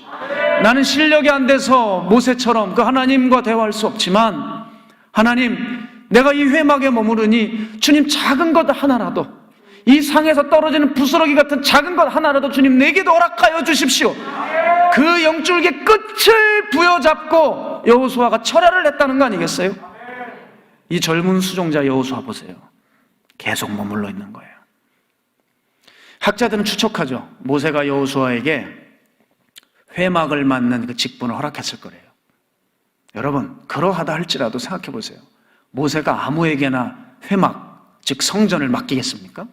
S2: 나는 실력이 안 돼서 모세처럼 그 하나님과 대화할 수 없지만 하나님, 내가 이 회막에 머무르니 주님 작은 것 하나라도, 이 상에서 떨어지는 부스러기 같은 작은 것 하나라도 주님 내게도 허락하여 주십시오. 그 영줄기의 끝을 부여잡고 여호수아가 철야를 했다는 거 아니겠어요? 이 젊은 수종자 여호수아 보세요. 계속 머물러 있는 거예요. 학자들은 추측하죠. 모세가 여호수아에게 회막을 맡는 그 직분을 허락했을 거래요. 여러분, 그러하다 할지라도 생각해 보세요. 모세가 아무에게나 회막, 즉 성전을 맡기겠습니까?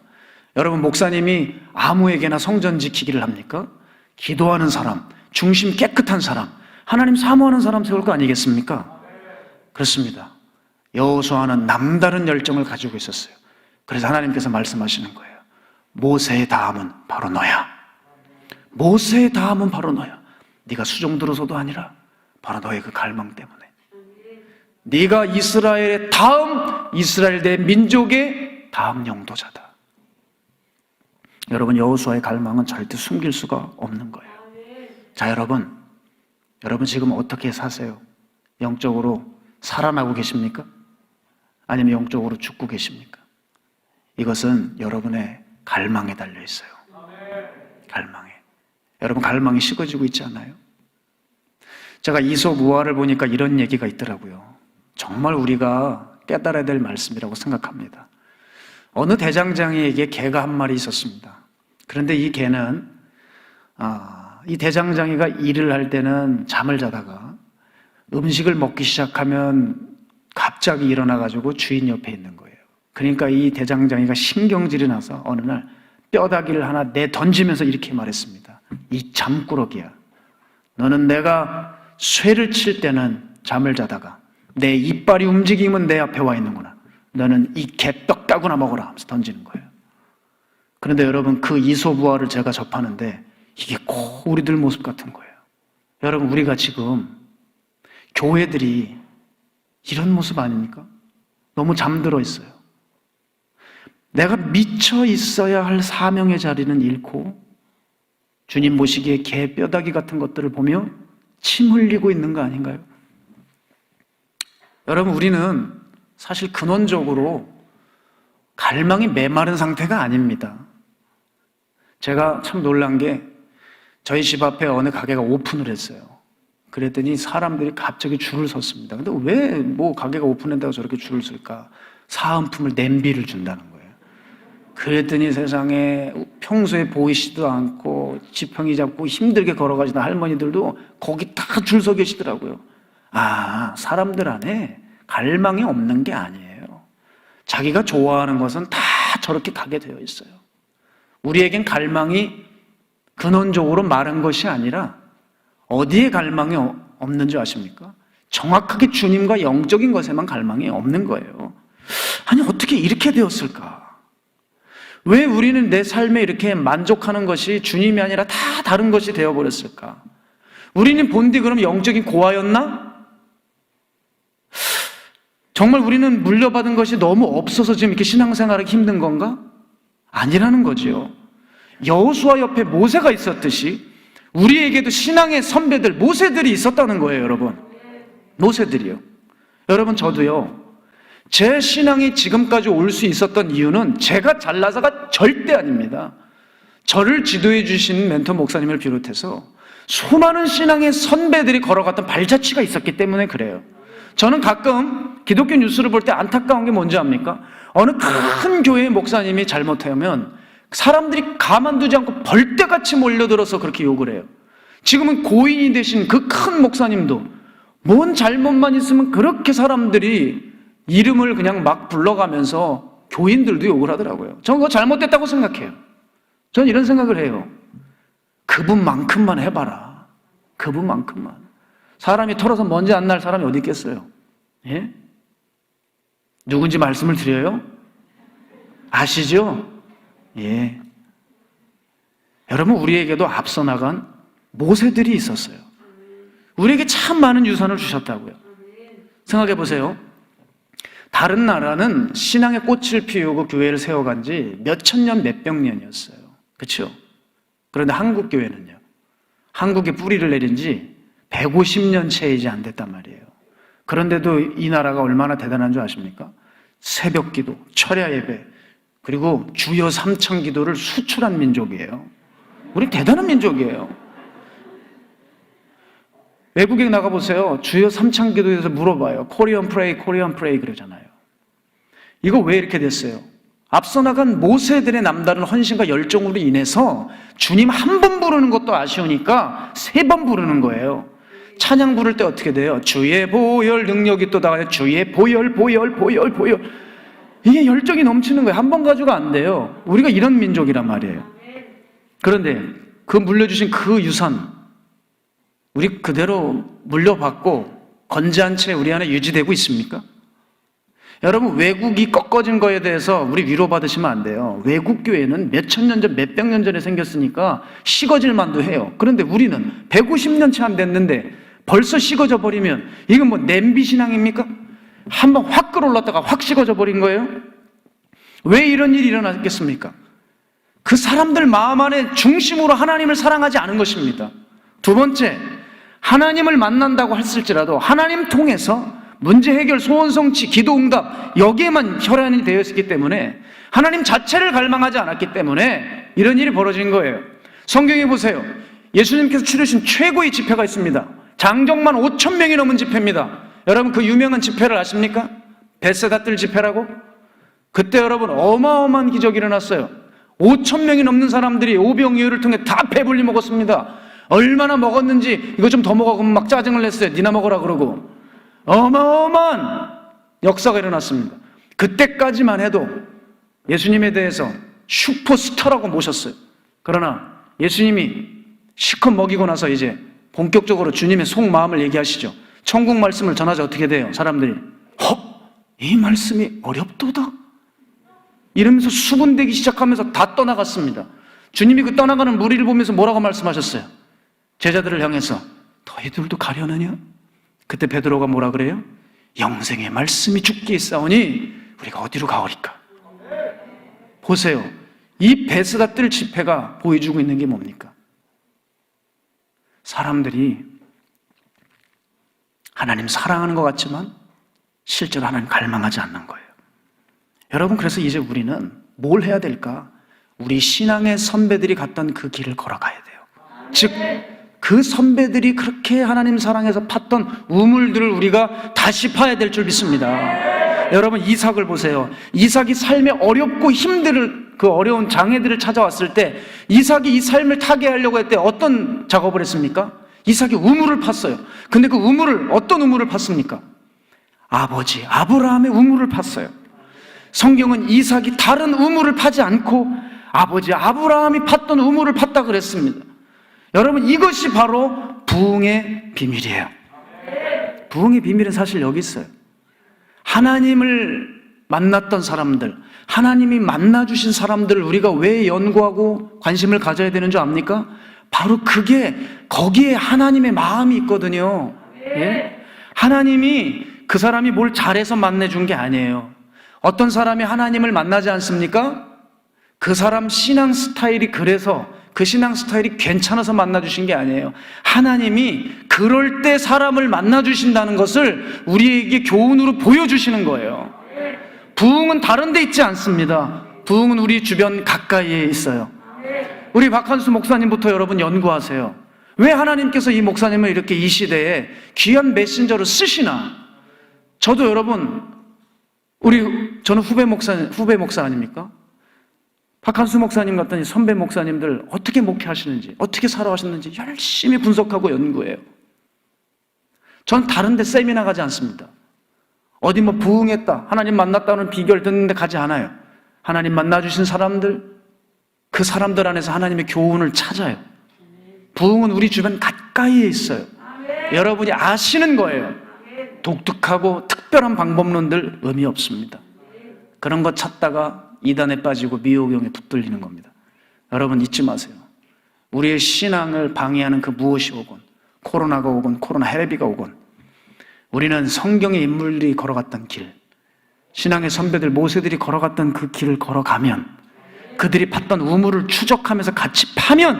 S2: 여러분, 목사님이 아무에게나 성전 지키기를 합니까? 기도하는 사람, 중심 깨끗한 사람, 하나님 사모하는 사람 세울 거 아니겠습니까? 그렇습니다. 여호수아는 남다른 열정을 가지고 있었어요. 그래서 하나님께서 말씀하시는 거예요. 모세의 다음은 바로 너야. 모세의 다음은 바로 너야. 네가 수종들어서도 아니라 바로 너의 그 갈망 때문에. 네가 이스라엘의 다음, 이스라엘 내 민족의 다음 영도자다. 여러분, 여호수아의 갈망은 절대 숨길 수가 없는 거예요. 자, 여러분 지금 어떻게 사세요? 영적으로 살아나고 계십니까? 아니면 영적으로 죽고 계십니까? 이것은 여러분의 갈망에 달려 있어요. 갈망에. 여러분, 갈망이 식어지고 있지 않아요? 제가 이솝 우화를 보니까 이런 얘기가 있더라고요. 정말 우리가 깨달아야 될 말씀이라고 생각합니다. 어느 대장장이에게 개가 한 마리 있었습니다. 그런데 이 개는 이 대장장이가 일을 할 때는 잠을 자다가 음식을 먹기 시작하면 갑자기 일어나가지고 주인 옆에 있는 거예요. 그러니까 이 대장장이가 신경질이 나서 어느 날 뼈다귀를 하나 내던지면서 이렇게 말했습니다. 이 잠꾸러기야, 너는 내가 쇠를 칠 때는 잠을 자다가 내 이빨이 움직이면 내 앞에 와 있는구나. 너는 이 개떡따구나 먹어라 하면서 던지는 거예요. 그런데 여러분, 그 이솝우화를 제가 접하는데 이게 꼭 우리들 모습 같은 거예요. 여러분, 우리가 지금 교회들이 이런 모습 아닙니까? 너무 잠들어 있어요. 내가 미쳐 있어야 할 사명의 자리는 잃고 주님 모시기에 개 뼈다귀 같은 것들을 보며 침 흘리고 있는 거 아닌가요? 여러분, 우리는 사실 근원적으로 갈망이 메마른 상태가 아닙니다. 제가 참 놀란 게 저희 집 앞에 어느 가게가 오픈을 했어요. 그랬더니 사람들이 갑자기 줄을 섰습니다. 근데 왜 뭐 가게가 오픈한다고 저렇게 줄을 설까? 사은품을 냄비를 준다는 거예요. 그랬더니 세상에 평소에 보이시지도 않고 지팡이 잡고 힘들게 걸어가시는 할머니들도 거기 다 줄 서 계시더라고요. 사람들 안에 갈망이 없는 게 아니에요. 자기가 좋아하는 것은 다 저렇게 가게 되어 있어요. 우리에겐 갈망이 근원적으로 마른 것이 아니라 어디에 갈망이 없는 줄 아십니까? 정확하게 주님과 영적인 것에만 갈망이 없는 거예요. 아니, 어떻게 이렇게 되었을까? 왜 우리는 내 삶에 이렇게 만족하는 것이 주님이 아니라 다 다른 것이 되어버렸을까? 우리는 본디 그럼 영적인 고아였나? 정말 우리는 물려받은 것이 너무 없어서 지금 이렇게 신앙생활하기 힘든 건가? 아니라는 거지요. 여호수아 옆에 모세가 있었듯이 우리에게도 신앙의 선배들, 모세들이 있었다는 거예요, 여러분. 모세들이요. 여러분, 저도요, 제 신앙이 지금까지 올 수 있었던 이유는 제가 잘나서가 절대 아닙니다. 저를 지도해 주신 멘토 목사님을 비롯해서 수많은 신앙의 선배들이 걸어갔던 발자취가 있었기 때문에 그래요. 저는 가끔 기독교 뉴스를 볼 때 안타까운 게 뭔지 압니까? 어느 큰 교회의 목사님이 잘못하면 사람들이 가만두지 않고 벌떼같이 몰려들어서 그렇게 욕을 해요. 지금은 고인이 되신 그 큰 목사님도 뭔 잘못만 있으면 그렇게 사람들이 이름을 그냥 막 불러가면서 교인들도 욕을 하더라고요. 저는 그거 잘못됐다고 생각해요. 저는 이런 생각을 해요. 그분만큼만 해봐라. 그분만큼만. 사람이 털어서 먼지 안 날 사람이 어디 있겠어요? 예? 누군지 말씀을 드려요? 아시죠? 예. 여러분, 우리에게도 앞서 나간 모세들이 있었어요. 우리에게 참 많은 유산을 주셨다고요. 생각해 보세요. 다른 나라는 신앙의 꽃을 피우고 교회를 세워간 지 몇천 년, 몇백 년이었어요. 그렇죠? 그런데 한국 교회는요. 한국에 뿌리를 내린 지 150년 채 이제 안 됐단 말이에요. 그런데도 이 나라가 얼마나 대단한 줄 아십니까? 새벽 기도, 철야 예배, 그리고 주여 삼창 기도를 수출한 민족이에요. 우리 대단한 민족이에요. 외국에 나가보세요. 주여 삼창 기도에 대해서 물어봐요. 코리안 프레이, 코리안 프레이 그러잖아요. 이거 왜 이렇게 됐어요? 앞서 나간 모세들의 남다른 헌신과 열정으로 인해서 주님 한 번 부르는 것도 아쉬우니까 3번 부르는 거예요. 찬양 부를 때 어떻게 돼요? 주의 보혈 능력이 또 나가요. 주의 보혈, 보혈, 보혈, 보혈. 이게 열정이 넘치는 거예요. 한 번 가지고가 안 돼요. 우리가 이런 민족이란 말이에요. 그런데 그 물려주신 그 유산, 우리 그대로 물려받고 건재한 채 우리 안에 유지되고 있습니까? 여러분, 외국이 꺾어진 거에 대해서 우리 위로받으시면 안 돼요. 외국 교회는 몇천 년 전, 몇백 년 전에 생겼으니까 식어질 만도 해요. 그런데 우리는 150년 채 안 됐는데 벌써 식어져 버리면 이건 뭐 냄비 신앙입니까? 한번 확 끌어올랐다가 확 식어져 버린 거예요? 왜 이런 일이 일어났겠습니까? 그 사람들 마음 안에 중심으로 하나님을 사랑하지 않은 것입니다. 두 번째, 하나님을 만난다고 했을지라도 하나님 통해서 문제 해결, 소원 성취, 기도 응답 여기에만 혈안이 되어 있기 때문에 하나님 자체를 갈망하지 않았기 때문에 이런 일이 벌어진 거예요. 성경에 보세요. 예수님께서 치르신 최고의 집회가 있습니다. 장정만 5천 명이 넘은 집회입니다. 여러분, 그 유명한 집회를 아십니까? 베세다 뜰 집회라고? 그때 여러분 어마어마한 기적이 일어났어요. 5천 명이 넘는 사람들이 오병이어를 통해 다 배불리 먹었습니다. 얼마나 먹었는지 이거 좀 더 먹어 그러면 막 짜증을 냈어요. 니나 먹어라 그러고. 어마어마한 역사가 일어났습니다. 그때까지만 해도 예수님에 대해서 슈퍼스타라고 모셨어요. 그러나 예수님이 실컷 먹이고 나서 이제 본격적으로 주님의 속마음을 얘기하시죠. 천국 말씀을 전하자 어떻게 돼요? 사람들이 이 말씀이 어렵도다 이러면서 수군대기 시작하면서 다 떠나갔습니다. 주님이 그 떠나가는 무리를 보면서 뭐라고 말씀하셨어요? 제자들을 향해서 너희들도 가려느냐? 그때 베드로가 뭐라 그래요? 영생의 말씀이 죽게 있사오니 우리가 어디로 가오리까? 보세요. 이 베스다 뜰 집회가 보여주고 있는 게 뭡니까? 사람들이 하나님 사랑하는 것 같지만 실제로 하나님 갈망하지 않는 거예요. 여러분, 그래서 이제 우리는 뭘 해야 될까? 우리 신앙의 선배들이 갔던 그 길을 걸어가야 돼요. 즉, 그 선배들이 그렇게 하나님 사랑해서 팠던 우물들을 우리가 다시 파야 될 줄 믿습니다. 여러분, 이삭을 보세요. 이삭이 삶에 어렵고 힘들 그 어려운 장애들을 찾아왔을 때 이삭이 이 삶을 타게 하려고 할 때 어떤 작업을 했습니까? 이삭이 우물을 팠어요. 근데 그 우물을 어떤 우물을 팠습니까? 아버지 아브라함의 우물을 팠어요. 성경은 이삭이 다른 우물을 파지 않고 아버지 아브라함이 팠던 우물을 팠다 그랬습니다. 여러분, 이것이 바로 부흥의 비밀이에요. 부흥의 비밀은 사실 여기 있어요. 하나님을 만났던 사람들, 하나님이 만나주신 사람들을 우리가 왜 연구하고 관심을 가져야 되는 줄 압니까? 바로 그게 거기에 하나님의 마음이 있거든요. 예? 하나님이 그 사람이 뭘 잘해서 만나준 게 아니에요. 어떤 사람이 하나님을 만나지 않습니까? 그 사람 신앙 스타일이 그래서 그 신앙 스타일이 괜찮아서 만나주신 게 아니에요. 하나님이 그럴 때 사람을 만나주신다는 것을 우리에게 교훈으로 보여주시는 거예요. 부흥은 다른 데 있지 않습니다. 부흥은 우리 주변 가까이에 있어요. 우리 박한수 목사님부터 여러분 연구하세요. 왜 하나님께서 이 목사님을 이렇게 이 시대에 귀한 메신저로 쓰시나? 저도 여러분, 저는 후배 목사 아닙니까? 박한수 목사님 같은 이 선배 목사님들 어떻게 목회하시는지, 어떻게 살아가셨는지 열심히 분석하고 연구해요. 전 다른 데 세미나 가지 않습니다. 어디 뭐 부흥했다, 하나님 만났다는 비결 듣는데 가지 않아요. 하나님 만나주신 사람들, 그 사람들 안에서 하나님의 교훈을 찾아요. 부흥은 우리 주변 가까이에 있어요. 여러분이 아시는 거예요. 독특하고 특별한 방법론들 의미 없습니다. 그런 것 찾다가 이단에 빠지고 미혹용에 붙들리는 겁니다. 여러분 잊지 마세요. 우리의 신앙을 방해하는 그 무엇이 오건, 코로나가 오건, 코로나 해비가 오건, 우리는 성경의 인물들이 걸어갔던 길, 신앙의 선배들, 모세들이 걸어갔던 그 길을 걸어가면, 그들이 봤던 우물을 추적하면서 같이 파면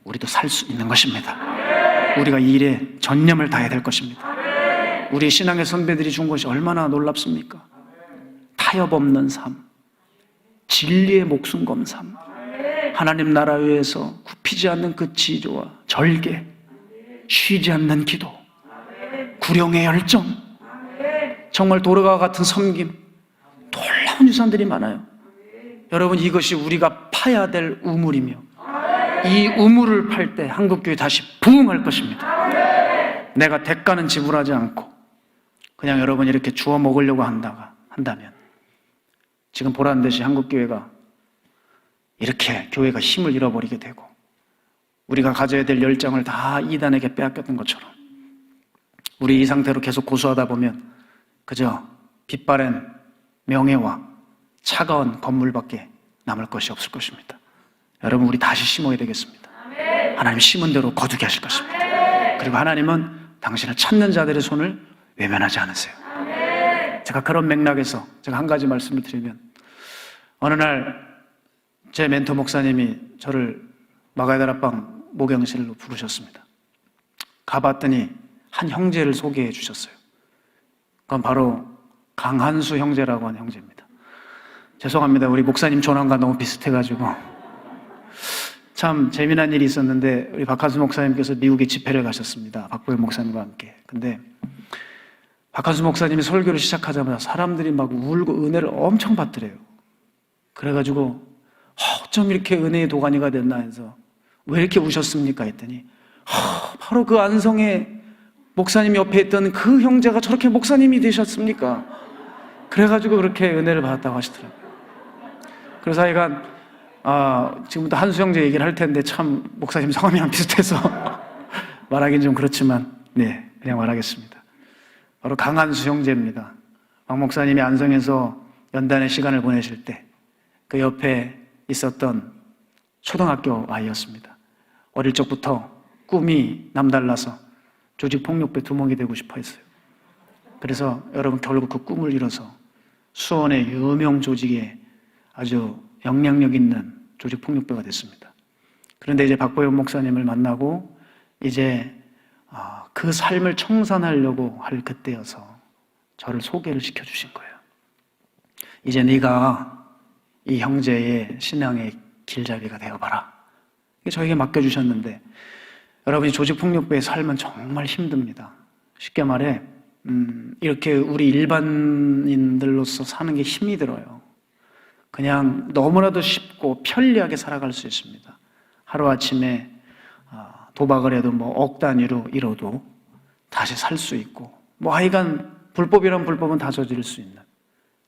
S2: 우리도 살 수 있는 것입니다. 우리가 이 일에 전념을 다해야 될 것입니다. 우리 신앙의 선배들이 준 것이 얼마나 놀랍습니까? 타협 없는 삶, 진리의 목숨 건 삶, 하나님 나라 위에서 굽히지 않는 그 지조와 절개, 쉬지 않는 기도, 구령의 열정, 정말 도르가와 같은 섬김, 놀라운 유산들이 많아요. 여러분 이것이 우리가 파야 될 우물이며, 이 우물을 팔 때 한국교회 다시 부흥할 것입니다. 내가 대가는 지불하지 않고 그냥 여러분 이렇게 주워 먹으려고 한다면 지금 보란 듯이 한국교회가 이렇게 교회가 힘을 잃어버리게 되고 우리가 가져야 될 열정을 다 이단에게 빼앗겼던 것처럼 우리 이 상태로 계속 고수하다 보면 그저 빛바랜 명예와 차가운 건물밖에 남을 것이 없을 것입니다. 여러분 우리 다시 심어야 되겠습니다. 하나님 심은 대로 거두게 하실 것입니다. 그리고 하나님은 당신을 찾는 자들의 손을 외면하지 않으세요. 제가 그런 맥락에서 제가 한 가지 말씀을 드리면, 어느 날 제 멘토 목사님이 저를 마가다락방 목양실로 부르셨습니다. 가봤더니 한 형제를 소개해 주셨어요. 그건 바로 강한수 형제라고 하는 형제입니다. 죄송합니다. 우리 목사님 전환과 너무 비슷해가지고 참 재미난 일이 있었는데, 우리 박한수 목사님께서 미국에 집회를 가셨습니다. 박보현 목사님과 함께. 근데 박한수 목사님이 설교를 시작하자마자 사람들이 막 울고 은혜를 엄청 받더래요. 그래가지고 어쩜 이렇게 은혜의 도가니가 됐나 해서 왜 이렇게 우셨습니까? 했더니 바로 그 안성의 목사님 옆에 있던 그 형제가 저렇게 목사님이 되셨습니까? 그래가지고 그렇게 은혜를 받았다고 하시더라고요. 그래서 하여간 지금부터 한수 형제 얘기를 할 텐데 참 목사님 성함이랑 비슷해서 말하긴 좀 그렇지만 네, 그냥 말하겠습니다. 바로 강한수 형제입니다. 박 목사님이 안성에서 연단의 시간을 보내실 때 그 옆에 있었던 초등학교 아이였습니다. 어릴 적부터 꿈이 남달라서 조직폭력배 두목이 되고 싶어 했어요. 그래서 여러분 결국 그 꿈을 이뤄서 수원의 유명 조직에 아주 영향력 있는 조직폭력배가 됐습니다. 그런데 이제 박보현 목사님을 만나고 이제 그 삶을 청산하려고 할 그때여서 저를 소개를 시켜주신 거예요. 이제 네가 이 형제의 신앙의 길잡이가 되어봐라. 저에게 맡겨주셨는데, 여러분이 조직폭력배의 삶은 정말 힘듭니다. 쉽게 말해 이렇게 우리 일반인들로서 사는 게 힘이 들어요. 그냥 너무나도 쉽고 편리하게 살아갈 수 있습니다. 하루아침에 도박을 해도 뭐 억 단위로 잃어도 다시 살 수 있고, 뭐 하여간 불법이란 불법은 다 저지를 수 있는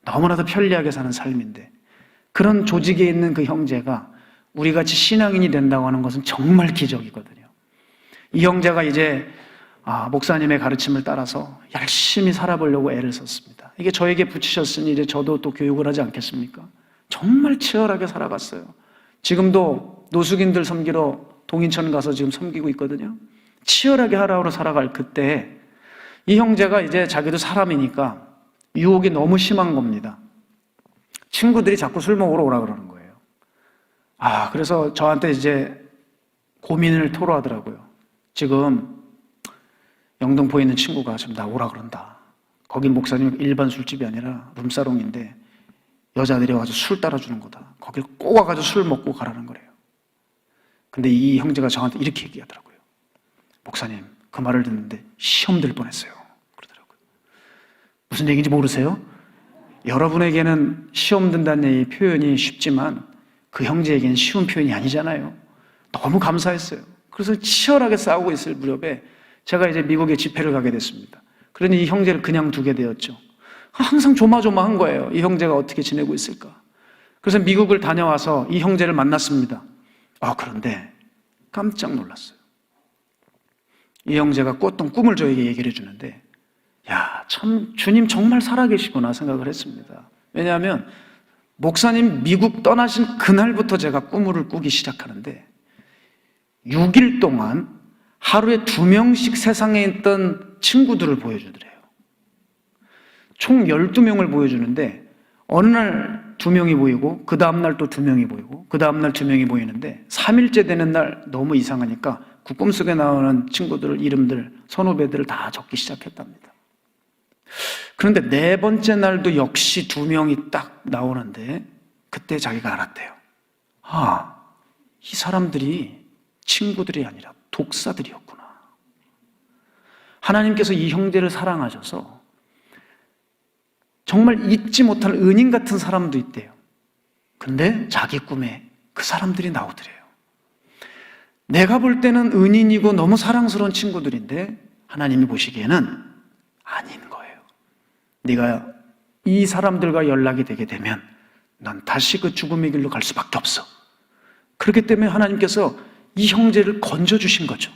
S2: 너무나도 편리하게 사는 삶인데, 그런 조직에 있는 그 형제가 우리같이 신앙인이 된다고 하는 것은 정말 기적이거든요. 이 형제가 이제 목사님의 가르침을 따라서 열심히 살아보려고 애를 썼습니다. 이게 저에게 붙이셨으니 이제 저도 또 교육을 하지 않겠습니까? 정말 치열하게 살아갔어요. 지금도 노숙인들 섬기러 동인천 가서 지금 섬기고 있거든요. 치열하게 하루하루 살아갈 그때 이 형제가 이제 자기도 사람이니까 유혹이 너무 심한 겁니다. 친구들이 자꾸 술 먹으러 오라 그러는 거예요. 그래서 저한테 이제 고민을 토로하더라고요. 지금 영등포에 있는 친구가 지금 나 오라 그런다. 거긴 목사님 일반 술집이 아니라 룸사롱인데 여자들이 와서 술 따라주는 거다. 거길 꼭 와가지고 술 먹고 가라는 거래요. 근데 이 형제가 저한테 이렇게 얘기하더라고요. 목사님, 그 말을 듣는데 시험 들 뻔했어요. 그러더라고요. 무슨 얘기인지 모르세요? 여러분에게는 시험 든다는 이 표현이 쉽지만 그 형제에게는 쉬운 표현이 아니잖아요. 너무 감사했어요. 그래서 치열하게 싸우고 있을 무렵에 제가 이제 미국에 집회를 가게 됐습니다. 그러니 이 형제를 그냥 두게 되었죠. 항상 조마조마한 거예요. 이 형제가 어떻게 지내고 있을까? 그래서 미국을 다녀와서 이 형제를 만났습니다. 그런데 깜짝 놀랐어요. 이 형제가 꿨던 꿈을 저에게 얘기를 해주는데, 야, 참 주님 정말 살아계시구나 생각을 했습니다. 왜냐하면 목사님 미국 떠나신 그날부터 제가 꿈을 꾸기 시작하는데 6일 동안 하루에 2명씩 세상에 있던 친구들을 보여주더래요. 총 12명을 보여주는데 어느 날 2명이 보이고 그 다음날 또 2명이 보이고 그 다음날 2명이 보이는데 3일째 되는 날 너무 이상하니까 그 꿈속에 나오는 친구들 이름들, 선후배들을 다 적기 시작했답니다. 그런데 4번째 날도 역시 2명이 딱 나오는데 그때 자기가 알았대요. 이 사람들이 친구들이 아니라 독사들이었구나. 하나님께서 이 형제를 사랑하셔서 정말 잊지 못할 은인 같은 사람도 있대요. 근데 자기 꿈에 그 사람들이 나오더래요. 내가 볼 때는 은인이고 너무 사랑스러운 친구들인데 하나님이 보시기에는 아닌 거예요. 네가 이 사람들과 연락이 되게 되면 넌 다시 그 죽음의 길로 갈 수밖에 없어. 그렇기 때문에 하나님께서 이 형제를 건져주신 거죠.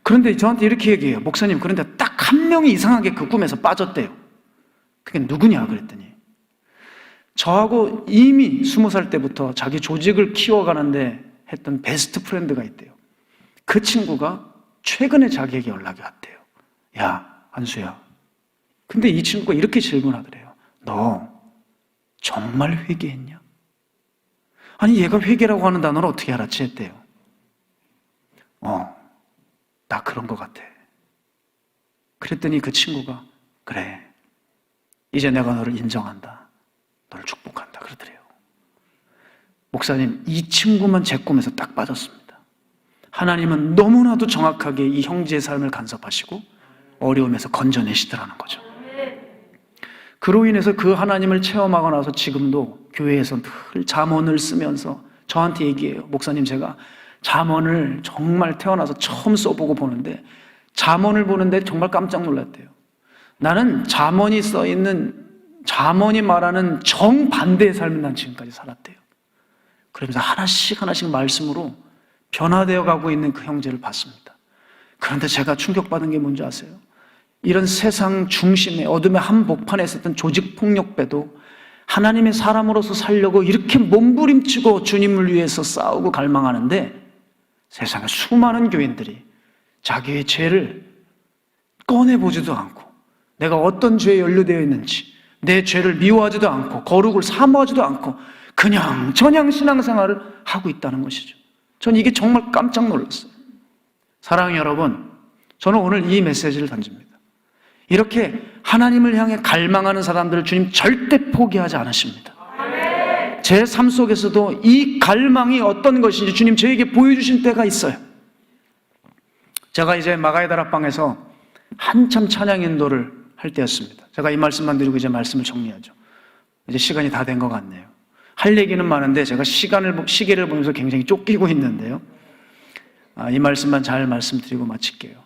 S2: 그런데 저한테 이렇게 얘기해요. 목사님, 그런데 딱 한 명이 이상하게 그 꿈에서 빠졌대요. 그게 누구냐 그랬더니 저하고 이미 20살 때부터 자기 조직을 키워가는데 했던 베스트 프렌드가 있대요. 그 친구가 최근에 자기에게 연락이 왔대요. 야, 안수야. 근데 이 친구가 이렇게 질문하더래요. 너 정말 회개했냐? 아니, 얘가 회개라고 하는 단어를 어떻게 알았지? 했대요. 나 그런 것 같아. 그랬더니 그 친구가 그래, 이제 내가 너를 인정한다. 너를 축복한다. 그러더래요. 목사님, 이 친구만 제 꿈에서 딱 빠졌습니다. 하나님은 너무나도 정확하게 이 형제의 삶을 간섭하시고 어려움에서 건져내시더라는 거죠. 그로 인해서 그 하나님을 체험하고 나서 지금도 교회에서 늘 잠언을 쓰면서 저한테 얘기해요. 목사님, 제가 잠언을 정말 태어나서 처음 써보고 보는데 잠언을 보는데 정말 깜짝 놀랐대요. 나는 잠언이 써있는, 잠언이 말하는 정반대의 삶을 난 지금까지 살았대요. 그러면서 하나씩 하나씩 말씀으로 변화되어 가고 있는 그 형제를 봤습니다. 그런데 제가 충격받은 게 뭔지 아세요? 이런 세상 중심의 어둠의 한복판에 있었던 조직폭력배도 하나님의 사람으로서 살려고 이렇게 몸부림치고 주님을 위해서 싸우고 갈망하는데 세상에 수많은 교인들이 자기의 죄를 꺼내보지도 않고 내가 어떤 죄에 연루되어 있는지 내 죄를 미워하지도 않고 거룩을 사모하지도 않고 그냥 전향 신앙생활을 하고 있다는 것이죠. 전 이게 정말 깜짝 놀랐어요. 사랑하는 여러분, 저는 오늘 이 메시지를 던집니다. 이렇게 하나님을 향해 갈망하는 사람들을 주님 절대 포기하지 않으십니다. 제 삶 속에서도 이 갈망이 어떤 것인지 주님 저에게 보여주신 때가 있어요. 제가 이제 마가의 다락방에서 한참 찬양 인도를 할 때였습니다. 제가 이 말씀만 드리고 이제 말씀을 정리하죠. 이제 시간이 다 된 것 같네요. 할 얘기는 많은데 제가 시계를 보면서 굉장히 쫓기고 있는데요. 이 말씀만 잘 말씀드리고 마칠게요.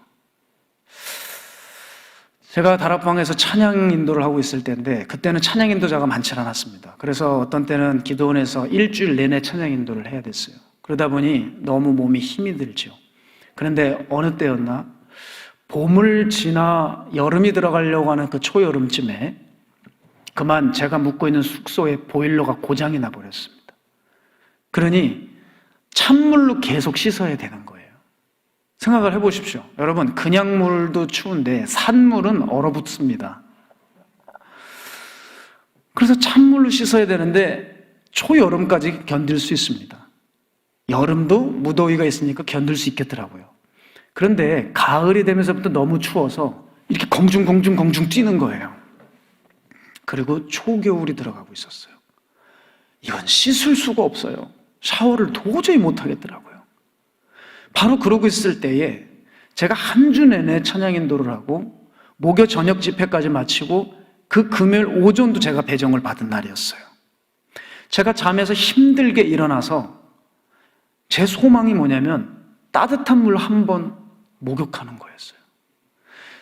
S2: 제가 다락방에서 찬양 인도를 하고 있을 때인데 그때는 찬양 인도자가 많지 않았습니다. 그래서 어떤 때는 기도원에서 일주일 내내 찬양 인도를 해야 됐어요. 그러다 보니 너무 몸이 힘이 들죠. 그런데 어느 때였나? 봄을 지나 여름이 들어가려고 하는 그 초여름쯤에 그만 제가 묵고 있는 숙소에 보일러가 고장이 나버렸습니다. 그러니 찬물로 계속 씻어야 되는 거예요. 생각을 해보십시오. 여러분, 그냥 물도 추운데 산물은 얼어붙습니다. 그래서 찬물로 씻어야 되는데 초여름까지 견딜 수 있습니다. 여름도 무더위가 있으니까 견딜 수 있겠더라고요. 그런데 가을이 되면서부터 너무 추워서 이렇게 공중공중 뛰는 거예요. 그리고 초겨울이 들어가고 있었어요. 이건 씻을 수가 없어요. 샤워를 도저히 못 하겠더라고요. 바로 그러고 있을 때에 제가 한 주 내내 찬양 인도를 하고 목요 저녁 집회까지 마치고 그 금요일 오전도 제가 배정을 받은 날이었어요. 제가 잠에서 힘들게 일어나서 제 소망이 뭐냐면 따뜻한 물 한 번 목욕하는 거였어요.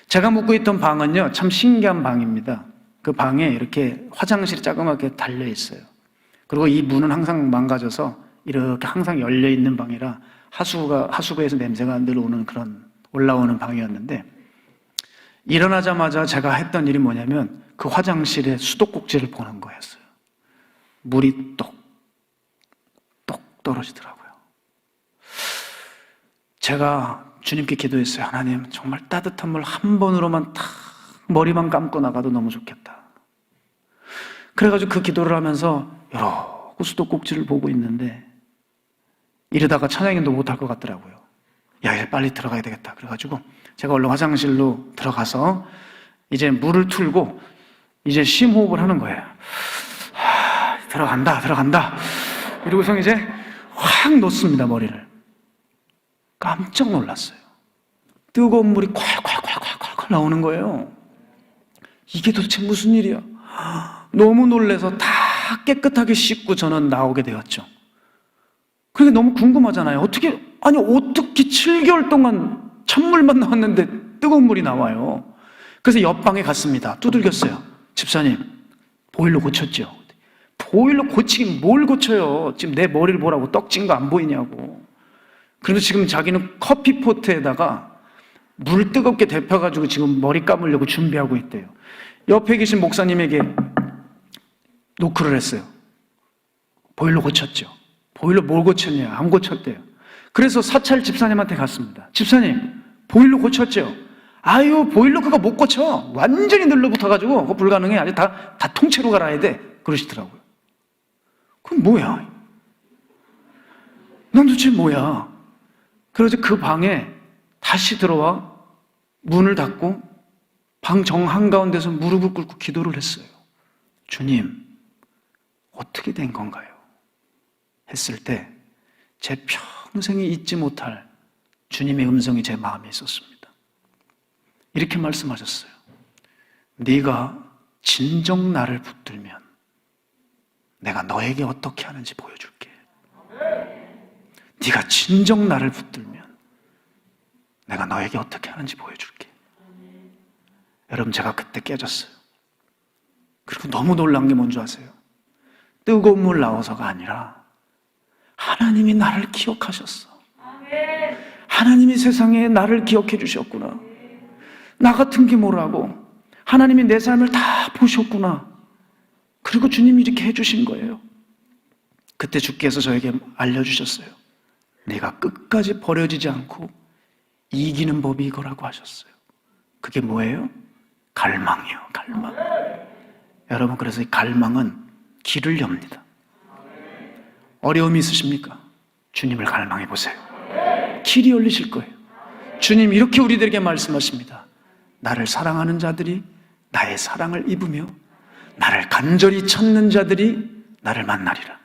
S2: 제가 묵고 있던 방은요, 참 신기한 방입니다. 그 방에 이렇게 화장실이 자그맣게 달려 있어요. 그리고 이 문은 항상 망가져서 이렇게 항상 열려 있는 방이라 하수구에서 냄새가 늘 오는 그런 올라오는 방이었는데, 일어나자마자 제가 했던 일이 뭐냐면 그 화장실에 수도꼭지를 보는 거였어요. 물이 똑 떨어지더라고요. 제가 주님께 기도했어요. 하나님, 정말 따뜻한 물 한 번으로만 탁 머리만 감고 나가도 너무 좋겠다. 그래가지고 그 기도를 하면서 여러 수도꼭지를 보고 있는데 이러다가 찬양인도 못할 것 같더라고요. 야, 이제 빨리 들어가야 되겠다. 그래가지고 제가 얼른 화장실로 들어가서 이제 물을 틀고 이제 심호흡을 하는 거예요. 들어간다. 이러고서 이제 확 놓습니다, 머리를. 깜짝 놀랐어요. 뜨거운 물이 콸콸콸콸콸 나오는 거예요. 이게 도대체 무슨 일이야? 너무 놀라서 다 깨끗하게 씻고 저는 나오게 되었죠. 그게 너무 궁금하잖아요. 어떻게 7개월 동안 찬물만 나왔는데 뜨거운 물이 나와요. 그래서 옆방에 갔습니다. 두들겼어요. 집사님, 보일러 고쳤죠? 보일러 고치긴 뭘 고쳐요? 지금 내 머리를 보라고, 떡진 거 안 보이냐고. 그래도 지금 자기는 커피포트에다가 물 뜨겁게 데펴가지고 지금 머리 감으려고 준비하고 있대요. 옆에 계신 목사님에게 노크를 했어요. 보일러 고쳤죠? 보일러 뭘 고쳤냐? 안 고쳤대요. 그래서 사찰 집사님한테 갔습니다. 집사님, 보일러 고쳤죠? 아유, 보일러 그거 못 고쳐. 완전히 눌러붙어가지고 그거 불가능해. 아직 다 통째로 갈아야 돼. 그러시더라고요. 그건 뭐야? 난 도대체 뭐야? 그래서 그 방에 다시 들어와 문을 닫고 방 정 한가운데서 무릎을 꿇고 기도를 했어요. 주님, 어떻게 된 건가요? 했을 때 제 평생에 잊지 못할 주님의 음성이 제 마음에 있었습니다. 이렇게 말씀하셨어요. 네가 진정 나를 붙들면 내가 너에게 어떻게 하는지 보여줄게. 네가 진정 나를 붙들면 내가 너에게 어떻게 하는지 보여줄게. 여러분, 제가 그때 깨졌어요. 그리고 너무 놀란 게 뭔지 아세요? 뜨거운 물 나와서가 아니라 하나님이 나를 기억하셨어. 하나님이 세상에 나를 기억해 주셨구나. 나 같은 게 뭐라고. 하나님이 내 삶을 다 보셨구나. 그리고 주님이 이렇게 해주신 거예요. 그때 주께서 저에게 알려주셨어요. 내가 끝까지 버려지지 않고 이기는 법이 이거라고 하셨어요. 그게 뭐예요? 갈망이요, 갈망. 여러분, 그래서 이 갈망은 길을 엽니다. 어려움이 있으십니까? 주님을 갈망해 보세요. 길이 열리실 거예요. 주님 이렇게 우리들에게 말씀하십니다. 나를 사랑하는 자들이 나의 사랑을 입으며 나를 간절히 찾는 자들이 나를 만나리라.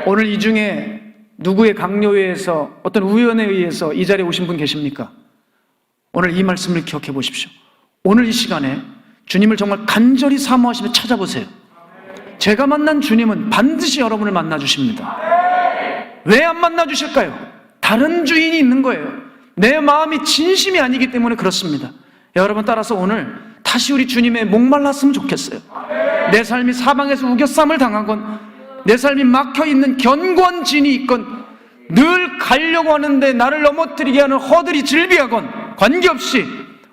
S2: 오늘 이 중에 누구의 강요에 의해서, 어떤 우연에 의해서 이 자리에 오신 분 계십니까? 오늘 이 말씀을 기억해 보십시오. 오늘 이 시간에 주님을 정말 간절히 사모하시며 찾아보세요. 제가 만난 주님은 반드시 여러분을 만나 주십니다. 왜 안 만나 주실까요? 다른 주인이 있는 거예요. 내 마음이 진심이 아니기 때문에 그렇습니다. 여러분, 따라서 오늘 다시 우리 주님의 목말랐으면 좋겠어요. 내 삶이 사방에서 우겨쌈을 당하건, 내 삶이 막혀있는 견고한 진이 있건, 늘 가려고 하는데 나를 넘어뜨리게 하는 허들이 질비하건 관계없이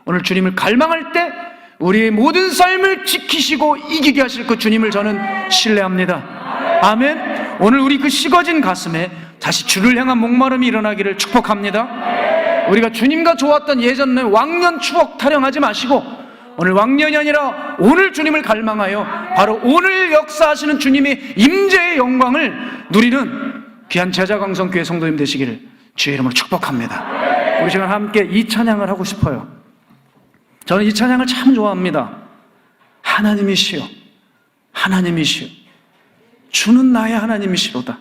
S2: 오늘 주님을 갈망할 때 우리의 모든 삶을 지키시고 이기게 하실 그 주님을 저는 신뢰합니다. 아멘. 오늘 우리 그 식어진 가슴에 다시 주를 향한 목마름이 일어나기를 축복합니다. 우리가 주님과 좋았던 예전의 왕년 추억 타령하지 마시고 오늘 왕년이 아니라 오늘 주님을 갈망하여 바로 오늘 역사하시는 주님의 임재의 영광을 누리는 귀한 제자광성교회 성도님 되시기를 주의 이름으로 축복합니다. 우리 시간 함께 이 찬양을 하고 싶어요. 저는 이 찬양을 참 좋아합니다. 하나님이시여, 하나님이시여, 주는 나의 하나님이시로다.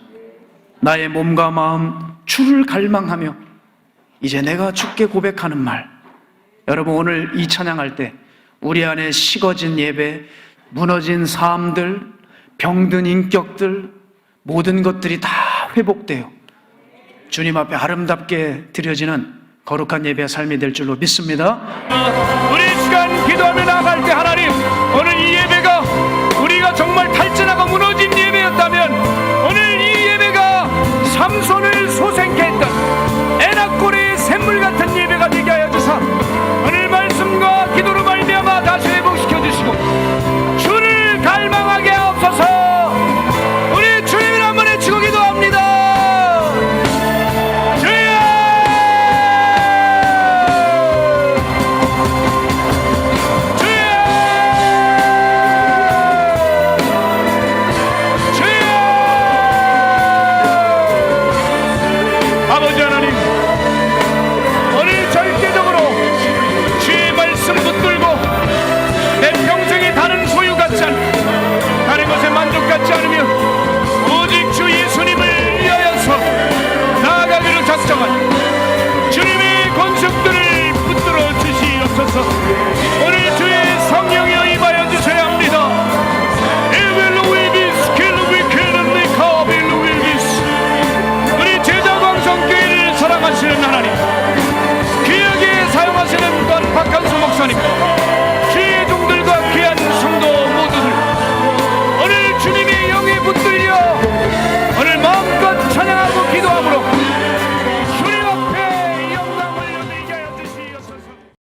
S2: 나의 몸과 마음 주를 갈망하며 이제 내가 주께 고백하는 말. 여러분, 오늘 이 찬양할 때 우리 안에 식어진 예배, 무너진 삶들, 병든 인격들, 모든 것들이 다 회복돼요. 주님 앞에 아름답게 드려지는 거룩한 예배의 삶이 될 줄로 믿습니다.
S3: 우리 시간 기도하며 나아갈 때 하나님, 오늘 이 예배가 우리가 정말 탈진하고 무너진 예배였다면 오늘 이 예배가 삼손을 소생케 했던 애낙고리의 샘물 같은 예배가 되게 하여 주사 오늘 말씀과 기도로 말미암아 다시 회복시켜 주시고 주를 갈망하게 하옵소서. 우리 주님을 한번 외치고 기도합니다. 아버지 하나님, 오늘 절대적으로 주의 말씀 붙들고 내 평생에 다른 소유 같지 않고 다른 것에 만족하지 않으며 오직 주 예수님을 위하여서 나아가기를 작정한 주님의 권속들을 붙들어 주시옵소서. 오늘 주의 성령이여 임하여 주셔야 합니다. 우리 제자광성교회를 사랑하시는 하나님, 귀하게 사용하시는 박한수 목사님,